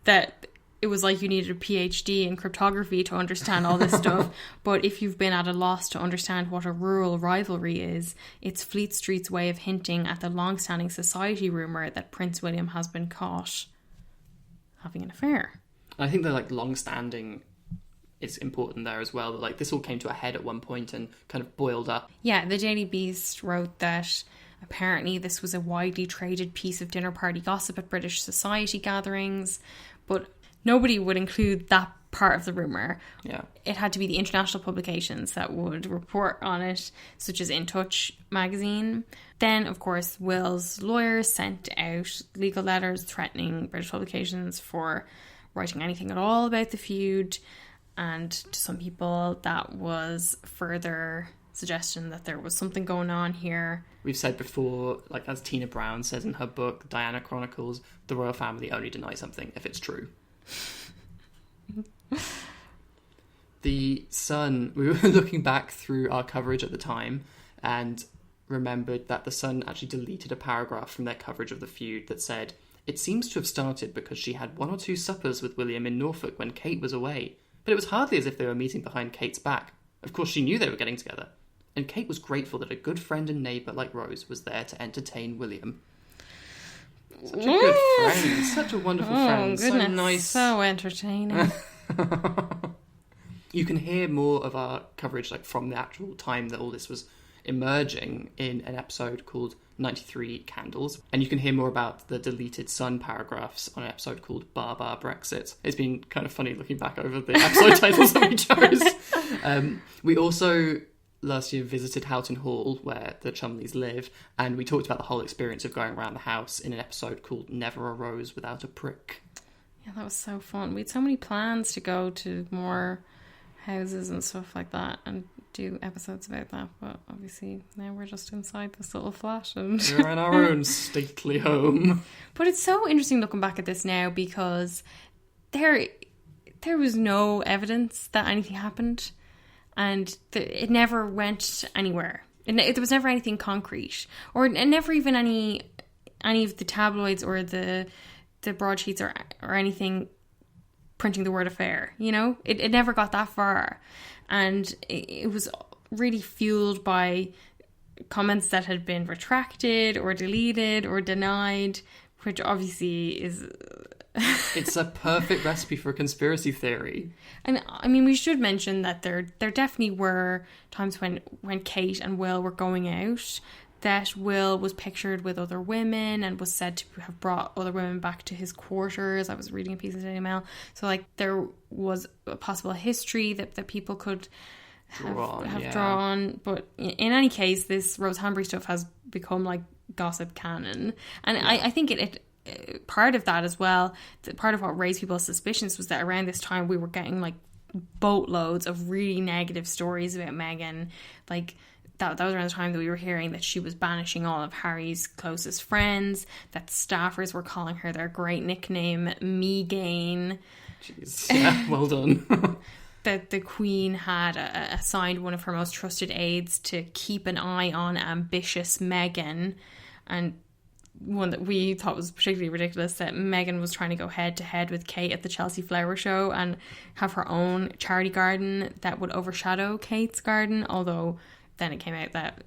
that it was like you needed a PhD in cryptography to understand all this stuff. But if you've been at a loss to understand what a rural rivalry is, it's Fleet Street's way of hinting at the long-standing society rumour that Prince William has been caught having an affair. I think that like long-standing is important there as well. That like this all came to a head at one point and kind of boiled up. Yeah, the Daily Beast wrote that apparently this was a widely traded piece of dinner party gossip at British society gatherings, but nobody would include that part of the rumour. Yeah. It had to be the international publications that would report on it, such as In Touch magazine. Then, of course, Will's lawyers sent out legal letters threatening British publications for writing anything at all about the feud. And to some people, that was further suggestion that there was something going on here. We've said before, like as Tina Brown says in her book, Diana Chronicles, the royal family only deny something if it's true. The Sun, we were looking back through our coverage at the time, and remembered that The Sun actually deleted a paragraph from their coverage of the feud that said, "It seems to have started because she had 1 or 2 suppers with William in Norfolk when Kate was away, but it was hardly as if they were meeting behind Kate's back. Of course she knew they were getting together, and Kate was grateful that a good friend and neighbour like Rose was there to entertain William." Such a good friend, such a wonderful friend. Goodness, So nice. so entertaining. You can hear more of our coverage from the actual time that all this was emerging in an episode called 93 Candles, and you can hear more about the deleted Sun paragraphs on an episode called Bar Bar Brexit. It's been kind of funny looking back over the episode titles that we chose. We also last year visited Houghton Hall, where the Chumleys live, and we talked about the whole experience of going around the house in an episode called Never a Rose Without a Prick. Yeah, that was so fun. We had so many plans to go to more houses and stuff like that and do episodes about that, but obviously now we're just inside this little flat and We're in our own stately home. But it's so interesting looking back at this now, because there was no evidence that anything happened, and it never went anywhere. There was never anything concrete, or never even any of the tabloids or the broadsheets or anything printing the word affair, you know? It never got that far. And it was really fueled by comments that had been retracted or deleted or denied, which obviously is... It's a perfect recipe for a conspiracy theory. And I mean, we should mention that there definitely were times when Kate and Will were going out, that Will was pictured with other women and was said to have brought other women back to his quarters. I was reading a piece of Daily Mail. So, there was a possible history that people could have drawn. But in any case, this Rose Hanbury stuff has become, gossip canon. And yeah. I think it part of that as well, part of what raised people's suspicions was that around this time we were getting, boatloads of really negative stories about Meghan. That was around the time that we were hearing that she was banishing all of Harry's closest friends, that staffers were calling her their great nickname, Megan. Jeez, yeah, well done. That the Queen had assigned one of her most trusted aides to keep an eye on ambitious Meghan, and one that we thought was particularly ridiculous, that Meghan was trying to go head to head with Kate at the Chelsea Flower Show and have her own charity garden that would overshadow Kate's garden, although then it came out that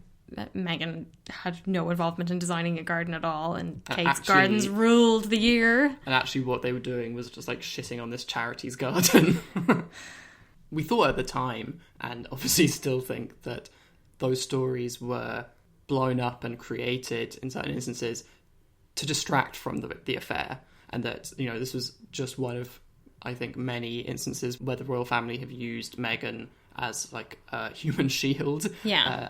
Meghan had no involvement in designing a garden at all, and Kate's gardens ruled the year. And actually what they were doing was just shitting on this charity's garden. We thought at the time, and obviously still think, that those stories were blown up and created in certain instances to distract from the affair, and that, this was just one of, I think, many instances where the royal family have used Meghan as a human shield,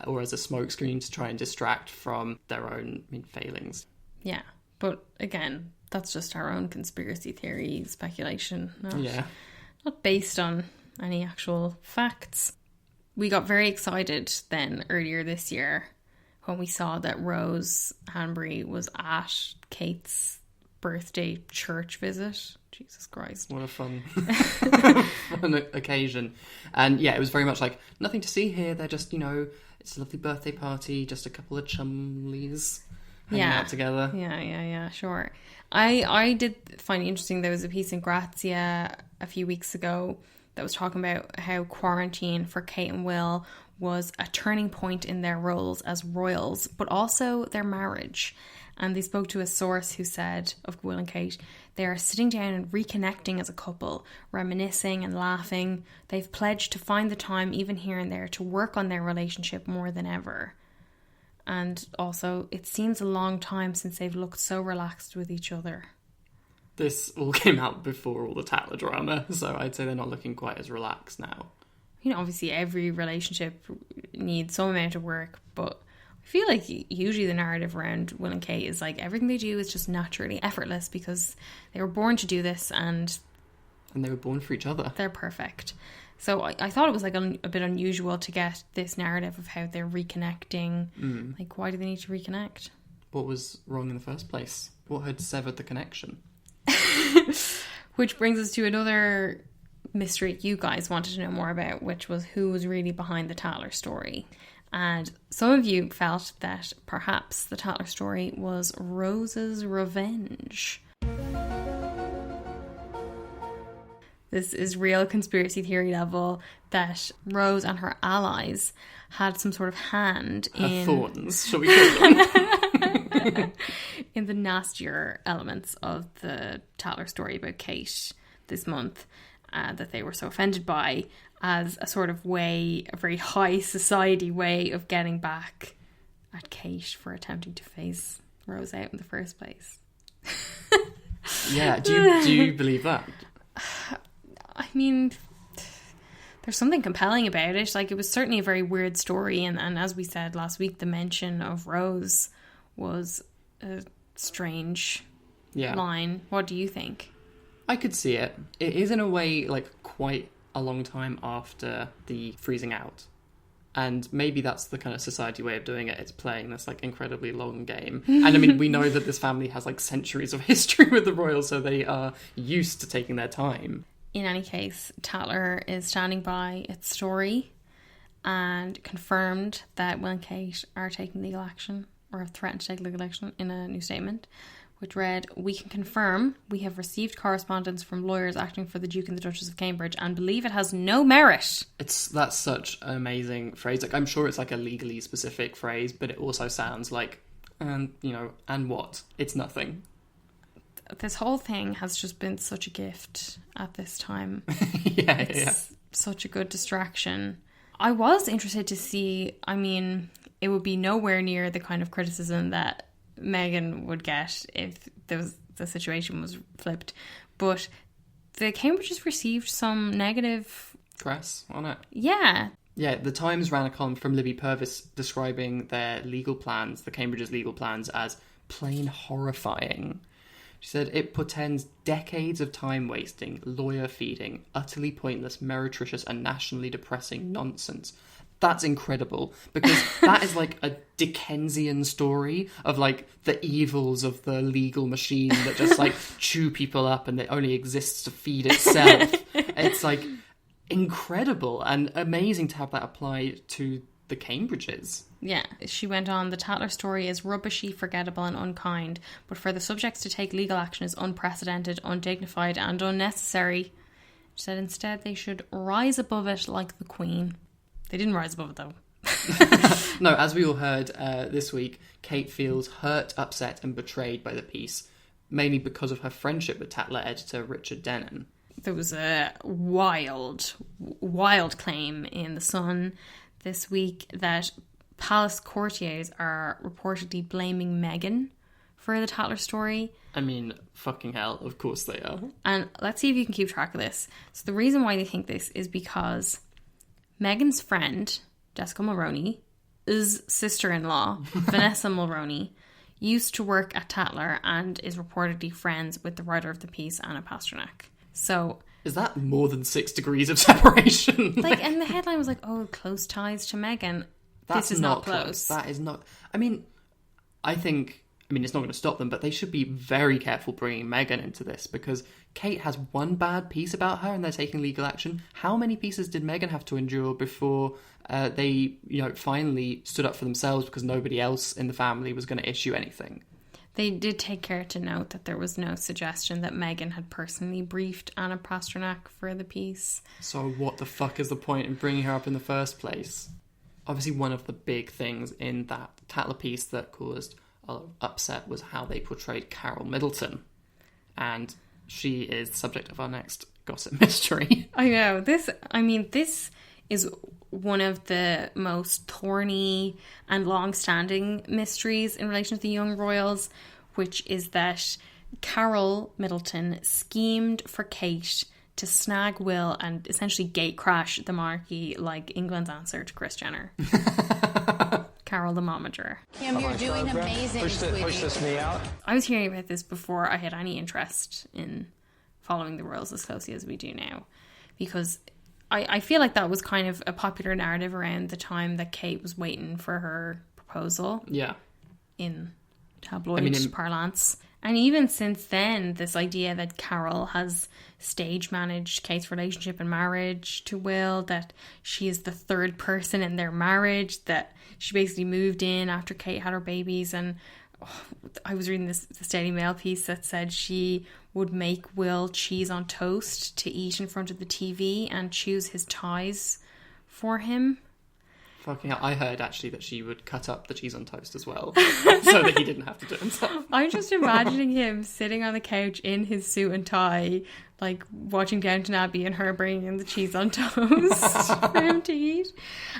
or as a smokescreen to try and distract from their own failings. Yeah, but again, that's just our own conspiracy theory speculation, not based on any actual facts. We got very excited then earlier this year when we saw that Rose Hanbury was at Kate's birthday church visit. Jesus Christ. What a fun occasion. And yeah, it was very much nothing to see here. They're just, it's a lovely birthday party, just a couple of chumleys hanging out together. Yeah, sure. I did find it interesting. There was a piece in Grazia a few weeks ago that was talking about how quarantine for Kate and Will was a turning point in their roles as royals, but also their marriage. And they spoke to a source who said of Will and Kate, they are sitting down and reconnecting as a couple, reminiscing and laughing. They've pledged to find the time, even here and there, to work on their relationship more than ever. And also, it seems a long time since they've looked so relaxed with each other. This all came out before all the Tatler drama, so I'd say they're not looking quite as relaxed now. Obviously every relationship needs some amount of work, but I feel like usually the narrative around Will and Kate is everything they do is just naturally effortless because they were born to do this and they were born for each other. They're perfect. So I thought it was a bit unusual to get this narrative of how they're reconnecting. Why do they need to reconnect? What was wrong in the first place? What had severed the connection? Which brings us to another mystery you guys wanted to know more about, which was who was really behind the Tatler story. And some of you felt that perhaps the Tatler story was Rose's revenge. This is real conspiracy theory level, that Rose and her allies had some sort of hand in... thorns, shall we call them? in the nastier elements of the Tatler story about Kate this month, that they were so offended by, as a sort of way, a very high society way of getting back at Kate for attempting to phase Rose out in the first place. Yeah, do you believe that? I mean, there's something compelling about it. Like, it was certainly a very weird story, and as we said last week, the mention of Rose was a strange line. What do you think? I could see it. It is in a way like quite a long time after the freezing out. And maybe that's the kind of society way of doing it. It's playing this like incredibly long game. And I mean, we know that this family has like centuries of history with the royals, so they are used to taking their time. In any case, Tatler is standing by its story and confirmed that Will and Kate are taking legal action, or have threatened to take legal action, in a new statement, which read, "We can confirm we have received correspondence from lawyers acting for the Duke and the Duchess of Cambridge and believe it has no merit." That's such an amazing phrase. Like, I'm sure it's like a legally specific phrase, but it also sounds like, and what? It's nothing. This whole thing has just been such a gift at this time. It's such a good distraction. I was interested to see, I mean, it would be nowhere near the kind of criticism that Meghan would get if the situation was flipped, but the Cambridges received some negative press on it. Yeah, the Times ran a column from Libby Purvis describing their legal plans, the Cambridges' legal plans, as plain horrifying. She said it portends decades of time wasting, lawyer feeding, utterly pointless, meretricious and nationally depressing nonsense. That's incredible, because that is like a Dickensian story of like the evils of the legal machine that just like chew people up and it only exists to feed itself. It's like incredible and amazing to have that apply to the Cambridges. Yeah, she went on, "The Tatler story is rubbishy, forgettable and unkind, but for the subjects to take legal action is unprecedented, undignified and unnecessary." She said instead they should rise above it like the Queen. They didn't rise above it though. No, as we all heard this week, Kate feels hurt, upset and betrayed by the piece, mainly because of her friendship with Tatler editor Richard Dennon. There was a wild claim in The Sun this week that palace courtiers are reportedly blaming Meghan for the Tatler story. I mean, fucking hell, of course they are. And let's see if you can keep track of this. So the reason why they think this is because Meghan's friend, Jessica Mulroney, his sister-in-law, Vanessa Mulroney, used to work at Tatler and is reportedly friends with the writer of the piece, Anna Pasternak. So... is that more than 6 degrees of separation? Like, and the headline was like, "Oh, close ties to Meghan." This is not close. That is not... I mean, it's not going to stop them, but they should be very careful bringing Meghan into this, because Kate has one bad piece about her and they're taking legal action. How many pieces did Meghan have to endure before they, finally stood up for themselves because nobody else in the family was going to issue anything? They did take care to note that there was no suggestion that Meghan had personally briefed Anna Pasternak for the piece. So what the fuck is the point in bringing her up in the first place? Obviously, one of the big things in that Tatler piece that caused a lot of upset was how they portrayed Carol Middleton. And she is the subject of our next gossip mystery. I know. This is one of the most thorny and long-standing mysteries in relation to the young royals, which is that Carol Middleton schemed for Kate to snag Will and essentially gate crash the monarchy like England's answer to Kris Jenner. Carol the momager. Kim, you're doing amazing, push this knee out. I was hearing about this before I had any interest in following the royals as closely as we do now, because I feel like that was kind of a popular narrative around the time that Kate was waiting for her proposal. Yeah. In tabloid parlance. And even since then, this idea that Carol has stage managed Kate's relationship and marriage to Will, that she is the third person in their marriage, that she basically moved in after Kate had her babies. And I was reading this Daily Mail piece that said she would make Will cheese on toast to eat in front of the TV and choose his ties for him. Fucking hell. I heard actually that she would cut up the cheese on toast as well, so that he didn't have to do it himself. I'm just imagining him sitting on the couch in his suit and tie, like watching Downton Abbey, and her bringing in the cheese on toast for him to eat.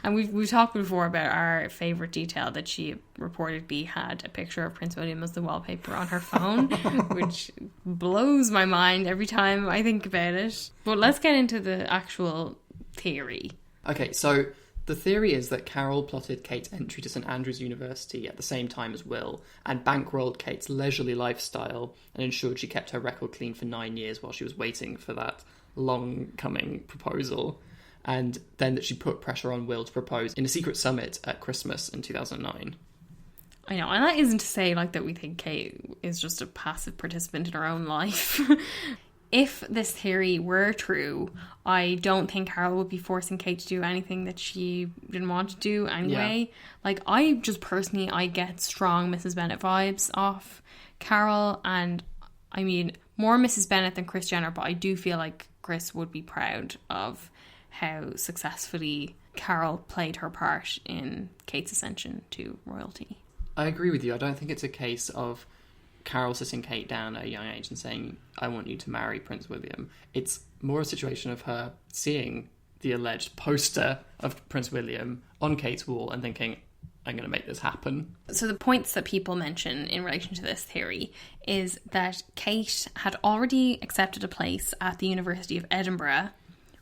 And we've talked before about our favourite detail, that she reportedly had a picture of Prince William as the wallpaper on her phone, which blows my mind every time I think about it. But let's get into the actual theory. Okay, so the theory is that Carol plotted Kate's entry to St Andrews University at the same time as Will, and bankrolled Kate's leisurely lifestyle and ensured she kept her record clean for 9 years while she was waiting for that long-coming proposal, and then that she put pressure on Will to propose in a secret summit at Christmas in 2009. I know, and that isn't to say like that we think Kate is just a passive participant in her own life. If this theory were true, I don't think Carol would be forcing Kate to do anything that she didn't want to do anyway. Yeah. Like, I just personally, I get strong Mrs. Bennet vibes off Carol, and I mean, more Mrs. Bennet than Kris Jenner, but I do feel like Kris would be proud of how successfully Carol played her part in Kate's ascension to royalty. I agree with you. I don't think it's a case of Carol sitting Kate down at a young age and saying, I want you to marry Prince William. It's more a situation of her seeing the alleged poster of Prince William on Kate's wall and thinking, I'm going to make this happen. So the points that people mention in relation to this theory is that Kate had already accepted a place at the University of Edinburgh,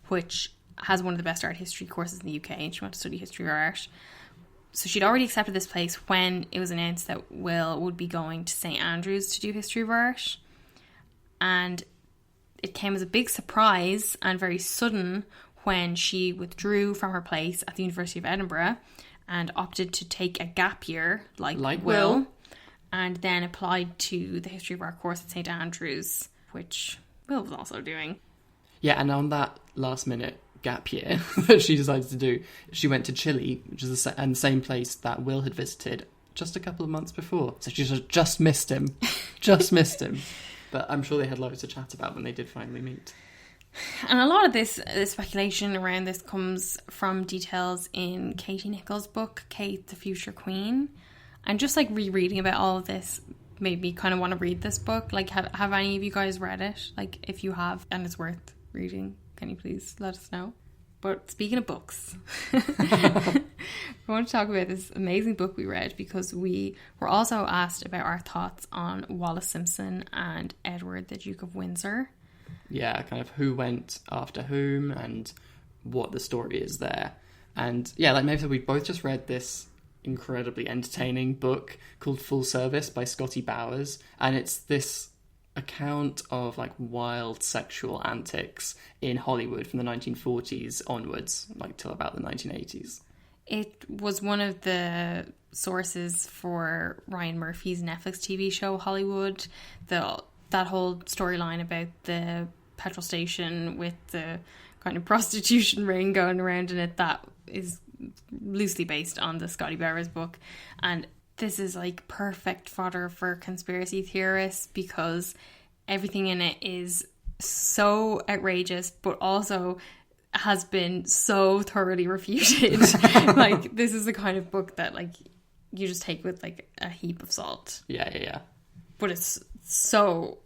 which has one of the best art history courses in the UK, and she went to study history or art. So she'd already accepted this place when it was announced that Will would be going to St Andrews to do history of art. And it came as a big surprise and very sudden when she withdrew from her place at the University of Edinburgh and opted to take a gap year like Will, and then applied to the history of art course at St Andrews, which Will was also doing. Yeah, and on that last minute gap year that she decided to do, she went to Chile, which is the same place that Will had visited just a couple of months before. So she just missed him. But I'm sure they had loads to chat about when they did finally meet. And a lot of this speculation around this comes from details in Katie Nichols' book, Kate the Future Queen. And just like rereading about all of this made me kind of want to read this book. Like, have any of you guys read it? Like, if you have and it's worth reading, can you please let us know? But speaking of books, I want to talk about this amazing book we read, because we were also asked about our thoughts on Wallis Simpson and Edward, the Duke of Windsor. Yeah, kind of who went after whom and what the story is there. And yeah, like maybe we both just read this incredibly entertaining book called Full Service by Scotty Bowers, and it's this account of like wild sexual antics in Hollywood from the 1940s onwards, like till about the 1980s. It was one of the sources for Ryan Murphy's Netflix TV show Hollywood. That whole storyline about the petrol station with the kind of prostitution ring going around in it, that is loosely based on the Scotty Bowers book. And this is like perfect fodder for conspiracy theorists, because everything in it is so outrageous, but also has been so thoroughly refuted. Like, this is the kind of book that like you just take with like a heap of salt. Yeah. But it's so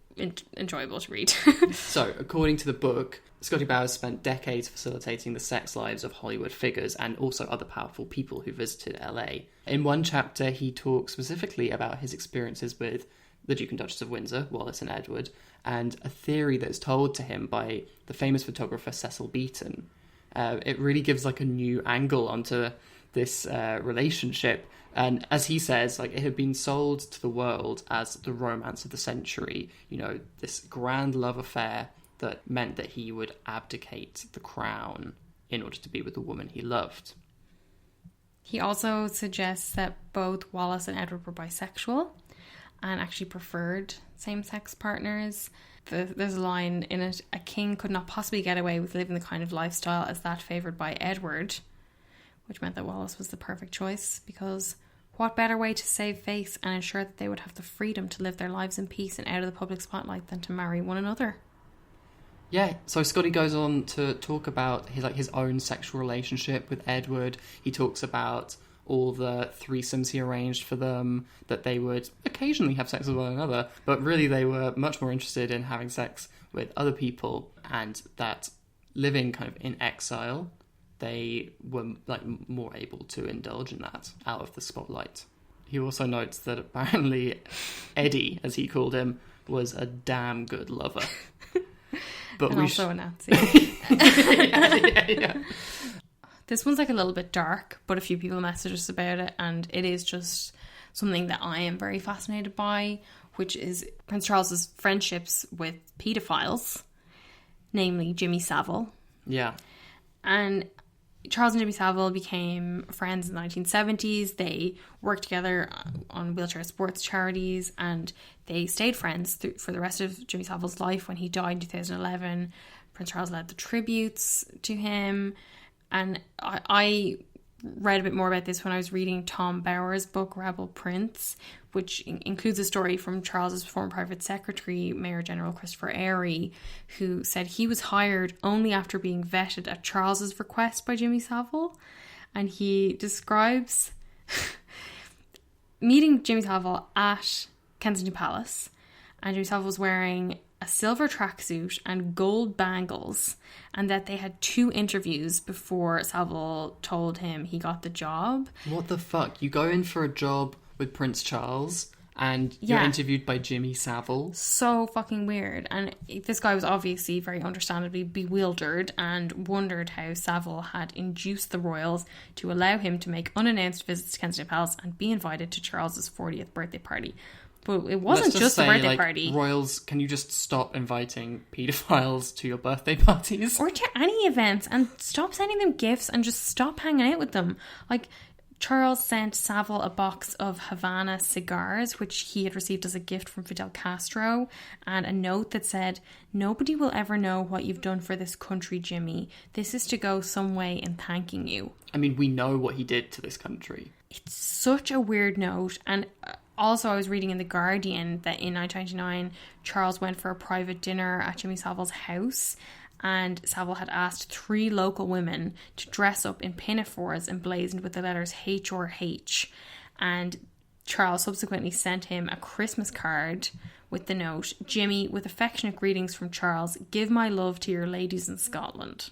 enjoyable to read. So, according to the book, Scotty Bowers spent decades facilitating the sex lives of Hollywood figures and also other powerful people who visited LA. In one chapter, he talks specifically about his experiences with the Duke and Duchess of Windsor, Wallis and Edward, and a theory that's told to him by the famous photographer Cecil Beaton. It really gives like a new angle onto this relationship. And as he says, like, it had been sold to the world as the romance of the century, you know, this grand love affair that meant that he would abdicate the crown in order to be with the woman he loved. He also suggests that both Wallis and Edward were bisexual, and actually preferred same-sex partners. There's a line in it: a king could not possibly get away with living the kind of lifestyle as that favoured by Edward, which meant that Wallace was the perfect choice, because what better way to save face and ensure that they would have the freedom to live their lives in peace and out of the public spotlight than to marry one another? Yeah, so Scotty goes on to talk about his own sexual relationship with Edward. He talks about all the threesomes he arranged for them, that they would occasionally have sex with one another, but really they were much more interested in having sex with other people, and that living kind of in exile, they were like more able to indulge in that out of the spotlight. He also notes that apparently Eddie, as he called him, was a damn good lover. But and also a Nazi. yeah. This one's like a little bit dark, but a few people messaged us about it, and it is just something that I am very fascinated by, which is Prince Charles's friendships with paedophiles, namely Jimmy Savile. Yeah. And Charles and Jimmy Savile became friends in the 1970s. They worked together on wheelchair sports charities, and they stayed friends for the rest of Jimmy Savile's life. When he died in 2011, Prince Charles led the tributes to him. And I read a bit more about this when I was reading Tom Bower's book, Rebel Prince, which includes a story from Charles's former private secretary, Mayor General Christopher Airy, who said he was hired only after being vetted at Charles's request by Jimmy Savile. And he describes meeting Jimmy Savile at Kensington Palace, and Jimmy Savile was wearing a silver tracksuit and gold bangles, and that they had 2 interviews before Savile told him he got the job. What the fuck? You go in for a job with Prince Charles and you're interviewed by Jimmy Savile? So fucking weird. And this guy was obviously very understandably bewildered and wondered how Savile had induced the royals to allow him to make unannounced visits to Kensington Palace and be invited to Charles's 40th birthday party. But it wasn't just a birthday party. Royals, can you just stop inviting paedophiles to your birthday parties? Or to any events, and stop sending them gifts and just stop hanging out with them. Like, Charles sent Savile a box of Havana cigars, which he had received as a gift from Fidel Castro, and a note that said, "Nobody will ever know what you've done for this country, Jimmy. This is to go some way in thanking you." I mean, we know what he did to this country. It's such a weird note. And also, I was reading in The Guardian that in 1999, Charles went for a private dinner at Jimmy Savile's house, and Savile had asked 3 local women to dress up in pinafores emblazoned with the letters H or H. And Charles subsequently sent him a Christmas card with the note, "Jimmy, with affectionate greetings from Charles, give my love to your ladies in Scotland."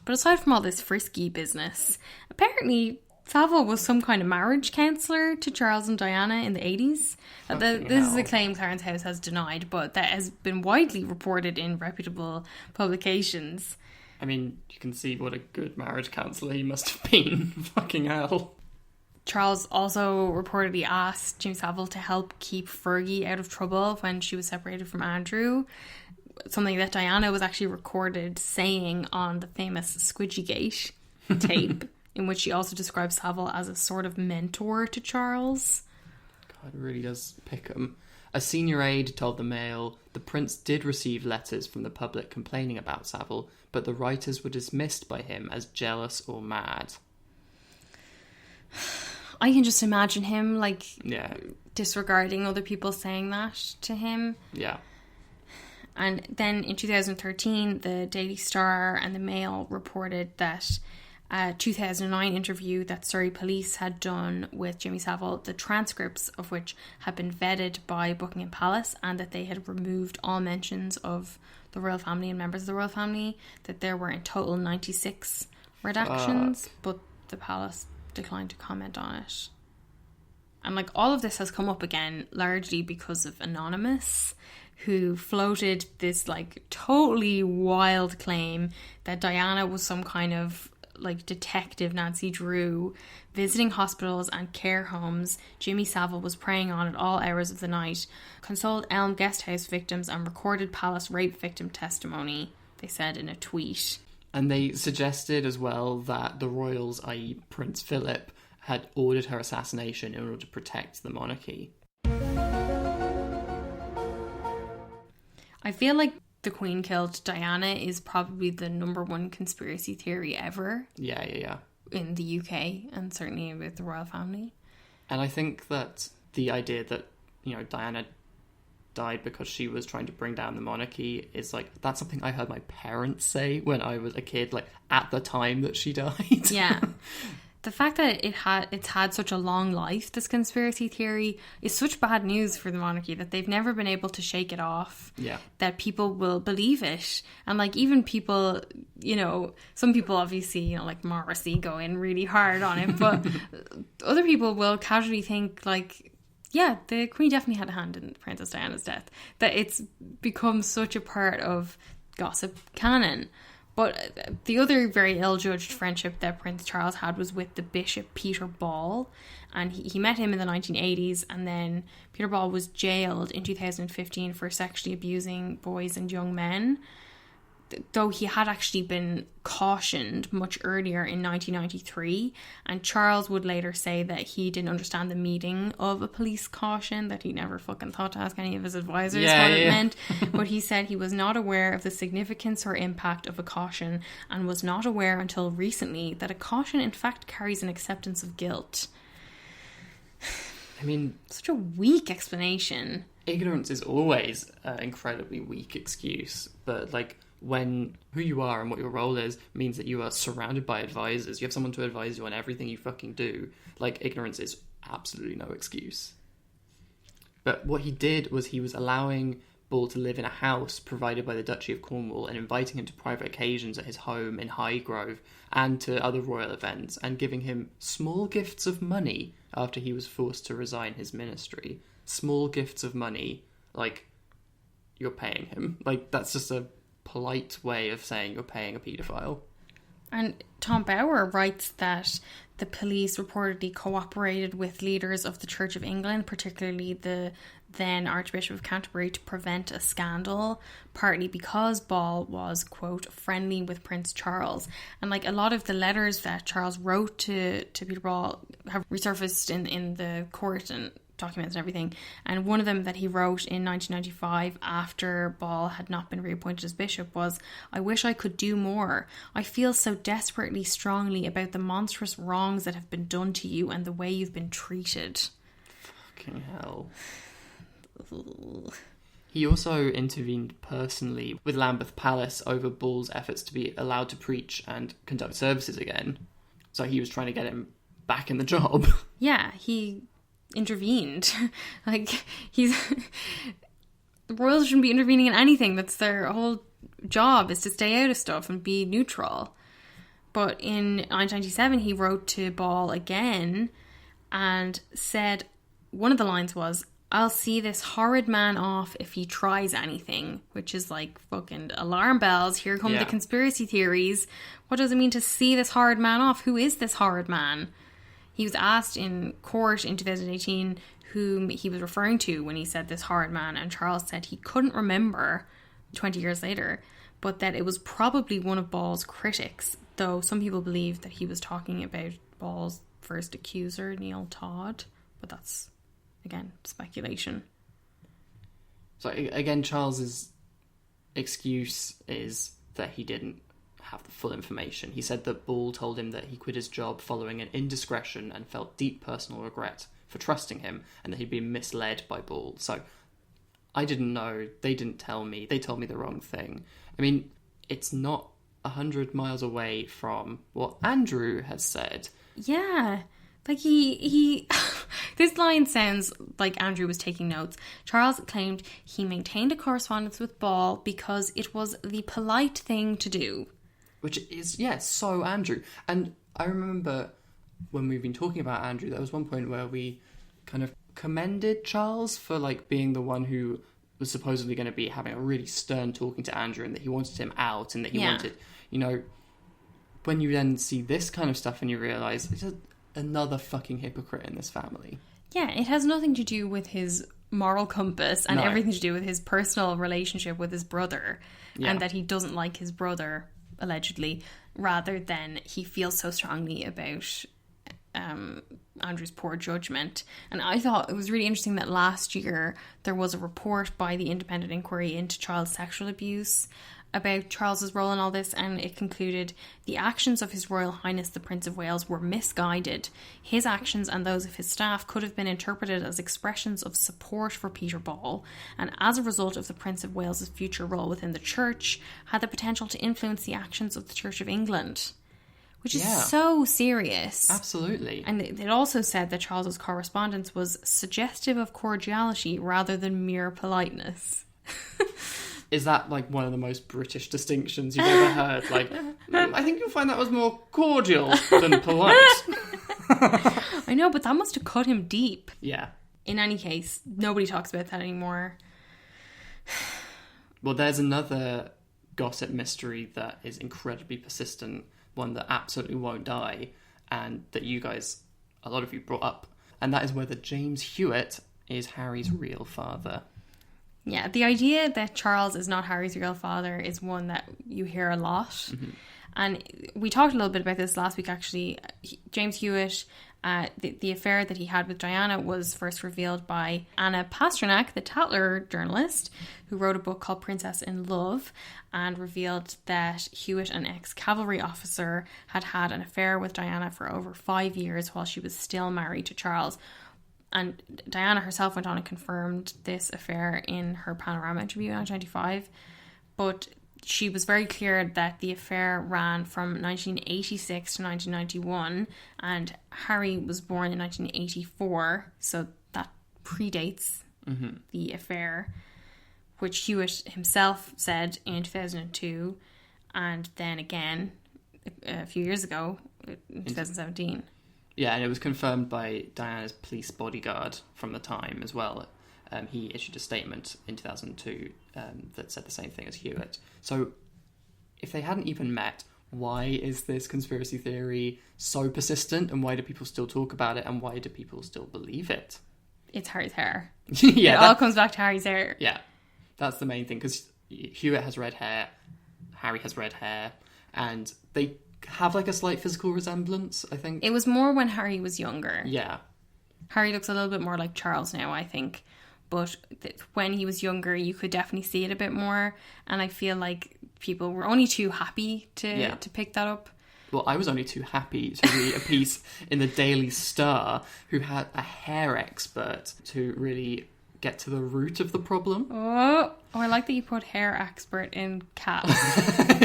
But aside from all this frisky business, apparently Savile was some kind of marriage counsellor to Charles and Diana in the 80s. This is a claim Clarence House has denied, but that has been widely reported in reputable publications. I mean, you can see what a good marriage counsellor he must have been. Fucking hell. Charles also reportedly asked Jimmy Savile to help keep Fergie out of trouble when she was separated from Andrew. Something that Diana was actually recorded saying on the famous Squidgygate tape, in which she also describes Savile as a sort of mentor to Charles. God, it really does pick him. A senior aide told the Mail the prince did receive letters from the public complaining about Savile, but the writers were dismissed by him as jealous or mad. I can just imagine him, disregarding other people saying that to him. Yeah. And then in 2013, the Daily Star and the Mail reported that a 2009 interview that Surrey Police had done with Jimmy Savile, the transcripts of which had been vetted by Buckingham Palace, and that they had removed all mentions of the royal family and members of the royal family, that there were in total 96 redactions, but the palace declined to comment on it. And all of this has come up again largely because of Anonymous, who floated this totally wild claim that Diana was some kind of detective Nancy Drew visiting hospitals and care homes Jimmy Savile was preying on at all hours of the night, consoled Elm Guesthouse victims and recorded palace rape victim testimony, they said in a tweet. And they suggested as well that the royals, i.e. Prince Philip had ordered her assassination in order to protect the monarchy. I feel like the Queen killed Diana is probably the number one conspiracy theory ever. Yeah. In the UK, and certainly with the royal family. And I think that the idea that, Diana died because she was trying to bring down the monarchy is like, that's something I heard my parents say when I was a kid, like at the time that she died. Yeah. The fact that it's had such a long life, this conspiracy theory, is such bad news for the monarchy that they've never been able to shake it off. Yeah. That people will believe it. And like even people, some people obviously, like Morrissey go in really hard on it, but other people will casually think like, yeah, the Queen definitely had a hand in Princess Diana's death. That it's become such a part of gossip canon. But the other very ill-judged friendship that Prince Charles had was with the Bishop Peter Ball. And he met him in the 1980s. And then Peter Ball was jailed in 2015 for sexually abusing boys and young men. Though he had actually been cautioned much earlier in 1993. And Charles would later say that he didn't understand the meaning of a police caution, that he never fucking thought to ask any of his advisors what it meant. But he said he was not aware of the significance or impact of a caution and was not aware until recently that a caution in fact carries an acceptance of guilt. I mean, such a weak explanation. Ignorance is always an incredibly weak excuse, but like, when who you are and what your role is means that you are surrounded by advisors, you have someone to advise you on everything you fucking do, like, ignorance is absolutely no excuse. But what he did was he was allowing Ball to live in a house provided by the Duchy of Cornwall and inviting him to private occasions at his home in Highgrove and to other royal events, and giving him small gifts of money after he was forced to resign his ministry. Small gifts of money, like, you're paying him. Like, that's just a polite way of saying you're paying a paedophile. And Tom Bower writes that the police reportedly cooperated with leaders of the Church of England, particularly the then Archbishop of Canterbury, to prevent a scandal, partly because Ball was, quote, friendly with Prince Charles. And like a lot of the letters that Charles wrote to Peter Ball have resurfaced in the court and documents and everything. And one of them that he wrote in 1995 after Ball had not been reappointed as bishop was, "I wish I could do more. I feel so desperately strongly about the monstrous wrongs that have been done to you and the way you've been treated." Fucking hell. He also intervened personally with Lambeth Palace over Ball's efforts to be allowed to preach and conduct services again. So he was trying to get him back in the job. Yeah, he intervened. Like, the royals shouldn't be intervening in anything. That's their whole job, is to stay out of stuff and be neutral. But in 1997 he wrote to Ball again and said, one of the lines was, "I'll see this horrid man off if he tries anything," which is like fucking alarm bells. Here come the conspiracy theories. What does it mean to see this horrid man off? Who is this horrid man? He was asked in court in 2018 whom he was referring to when he said this horrid man, and Charles said he couldn't remember 20 years later, but that it was probably one of Ball's critics, though some people believe that he was talking about Ball's first accuser, Neil Todd, but that's, again, speculation. So again, Charles's excuse is that he didn't have the full information. He said that Ball told him that he quit his job following an indiscretion and felt deep personal regret for trusting him, and that he'd been misled by Ball. So I didn't know. They didn't tell me. They told me the wrong thing. I mean, it's not 100 miles away from what Andrew has said. Yeah. Like he this line sounds like Andrew was taking notes. Charles claimed he maintained a correspondence with Ball because it was the polite thing to do. Which is, so Andrew. And I remember when we've been talking about Andrew, there was one point where we kind of commended Charles for like being the one who was supposedly going to be having a really stern talking to Andrew, and that he wanted him out, and that he wanted, when you then see this kind of stuff and you realise there's another fucking hypocrite in this family. Yeah, it has nothing to do with his moral compass and everything to do with his personal relationship with his brother, and that he doesn't like his brother, allegedly, rather than he feels so strongly about Andrew's poor judgment. And I thought it was really interesting that last year there was a report by the Independent Inquiry into Child Sexual Abuse about Charles's role in all this, and it concluded the actions of His Royal Highness the Prince of Wales were misguided. His actions and those of his staff could have been interpreted as expressions of support for Peter Ball, and as a result of the Prince of Wales's future role within the Church, had the potential to influence the actions of the Church of England. Which is so serious. Absolutely. And it also said that Charles's correspondence was suggestive of cordiality rather than mere politeness. Is that like one of the most British distinctions you've ever heard? Like, I think you'll find that was more cordial than polite. I know, but that must have cut him deep. Yeah. In any case, nobody talks about that anymore. Well, there's another gossip mystery that is incredibly persistent, one that absolutely won't die, and that you guys, a lot of you, brought up. And that is whether James Hewitt is Harry's real father. Yeah, the idea that Charles is not Harry's real father is one that you hear a lot. Mm-hmm. And we talked a little bit about this last week, actually. James Hewitt, the affair that he had with Diana was first revealed by Anna Pasternak, the Tatler journalist, who wrote a book called Princess in Love, and revealed that Hewitt, an ex-cavalry officer, had had an affair with Diana for over 5 years while she was still married to Charles. And Diana herself went on and confirmed this affair in her Panorama interview in 1995. But she was very clear that the affair ran from 1986 to 1991, and Harry was born in 1984, so that predates the affair, which Hewitt himself said in 2002, and then again a few years ago in 2017. Yeah, and it was confirmed by Diana's police bodyguard from the time as well. He issued a statement in 2002 that said the same thing as Hewitt. So if they hadn't even met, why is this conspiracy theory so persistent, and why do people still talk about it, and why do people still believe it? It's Harry's hair. Yeah, it all comes back to Harry's hair. Yeah, that's the main thing, because Hewitt has red hair, Harry has red hair, and they have like a slight physical resemblance, I think. It was more when Harry was younger. Yeah. Harry looks a little bit more like Charles now, I think. But when he was younger, you could definitely see it a bit more. And I feel like people were only too happy to pick that up. Well, I was only too happy to read a piece in the Daily Star who had a hair expert to really get to the root of the problem. Oh, I like that you put hair expert in caps.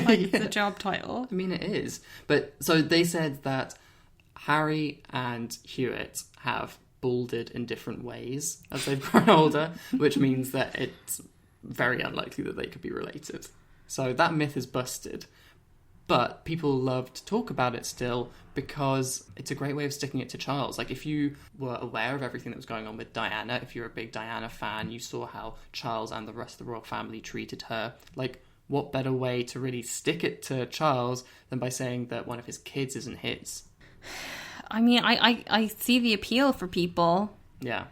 Like the job title. I mean, it is. But so they said that Harry and Hewitt have balded in different ways as they've grown older, which means that it's very unlikely that they could be related. So that myth is busted. But people love to talk about it still because it's a great way of sticking it to Charles. Like, if you were aware of everything that was going on with Diana, if you're a big Diana fan, you saw how Charles and the rest of the royal family treated her. Like, what better way to really stick it to Charles than by saying that one of his kids isn't his? I mean, I see the appeal for people. Yeah.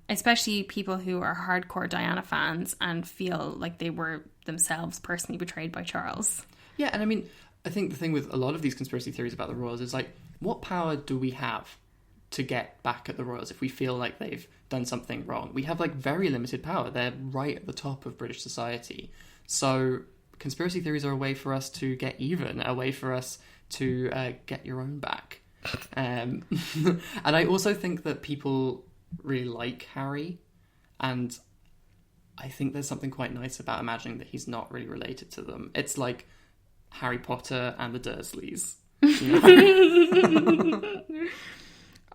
Especially people who are hardcore Diana fans and feel like they were themselves personally betrayed by Charles. Yeah, and I mean, I think the thing with a lot of these conspiracy theories about the royals is like, what power do we have to get back at the royals if we feel like they've done something wrong? We have like very limited power. They're right at the top of British society. So conspiracy theories are a way for us to get even, a way for us to get your own back. And I also think that people really like Harry, and I think there's something quite nice about imagining that he's not really related to them. It's like Harry Potter and the Dursleys. You know?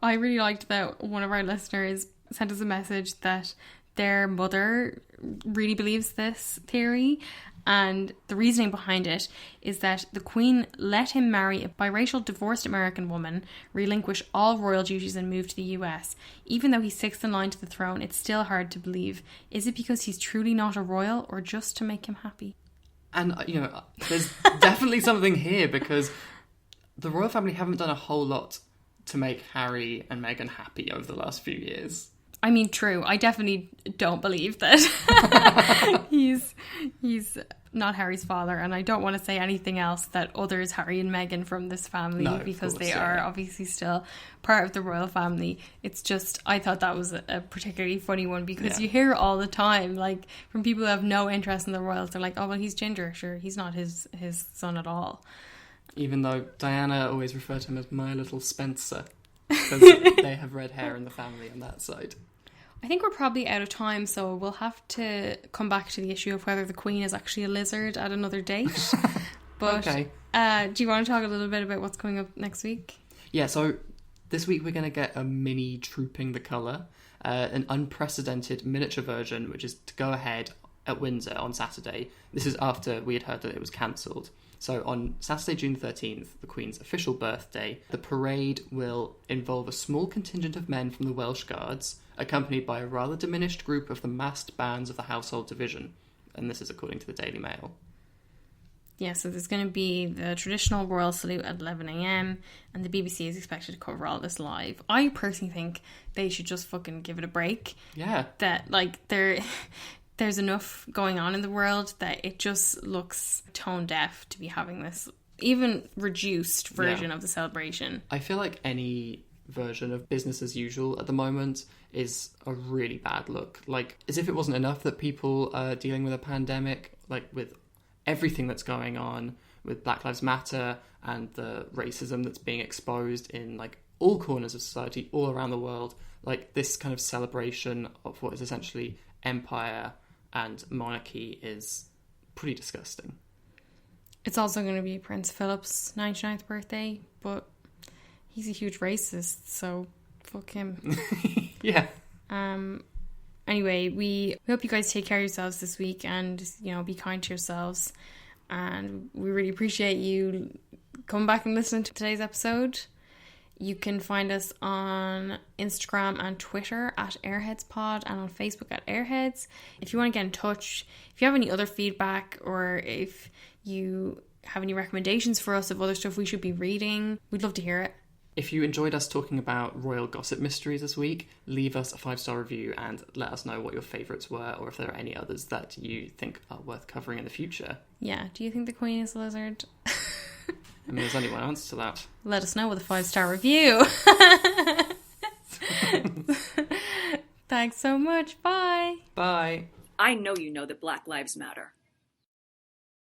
I really liked that one of our listeners sent us a message that their mother really believes this theory, and the reasoning behind it is that the Queen let him marry a biracial divorced American woman, relinquish all royal duties and move to the US. Even though he's sixth in line to the throne, it's still hard to believe. Is it because he's truly not a royal, or just to make him happy? And, you know, there's definitely something here, because the royal family haven't done a whole lot to make Harry and Meghan happy over the last few years. I mean, true. I definitely don't believe that he's not Harry's father, and I don't want to say anything else that others Harry and Meghan from this family, No, because course, they are obviously still part of the royal family. It's just, I thought that was a particularly funny one, because you hear all the time, like, from people who have no interest in the royals. They're like, oh, well, he's ginger. Sure, he's not his son at all. Even though Diana always referred to him as my little Spencer, because they have red hair in the family on that side. I think we're probably out of time, so we'll have to come back to the issue of whether the Queen is actually a lizard at another date. But Okay. Do you want to talk a little bit about what's coming up next week? Yeah, so this week we're going to get a mini Trooping the Colour, an unprecedented miniature version, which is to go ahead at Windsor on Saturday. This is after we had heard that it was cancelled. So on Saturday, June 13th, the Queen's official birthday, the parade will involve a small contingent of men from the Welsh Guards, accompanied by a rather diminished group of the massed bands of the Household Division. And this is according to the Daily Mail. Yeah, so there's going to be the traditional royal salute at 11 a.m, and the BBC is expected to cover all this live. I personally think they should just fucking give it a break. Yeah. That, like, there's enough going on in the world that it just looks tone deaf to be having this even reduced version of the celebration. I feel like any version of business as usual at the moment is a really bad look. Like, as if it wasn't enough that people are dealing with a pandemic, like with everything that's going on with Black Lives Matter and the racism that's being exposed in like all corners of society all around the world. Like, this kind of celebration of what is essentially empire and monarchy is pretty disgusting. It's also going to be Prince Philip's 99th birthday, but he's a huge racist, so fuck him. Yeah. Anyway, we hope you guys take care of yourselves this week, and, you know, be kind to yourselves. And we really appreciate you coming back and listening to today's episode. You can find us on Instagram and Twitter at AirheadsPod, and on Facebook at Airheads. If you want to get in touch, if you have any other feedback, or if you have any recommendations for us of other stuff we should be reading, we'd love to hear it. If you enjoyed us talking about royal gossip mysteries this week, leave us a 5-star review and let us know what your favourites were, or if there are any others that you think are worth covering in the future. Yeah, do you think the Queen is a lizard? I mean, there's only one answer to that. Let us know with a 5-star review. Thanks so much. Bye. Bye. I know you know that Black Lives Matter.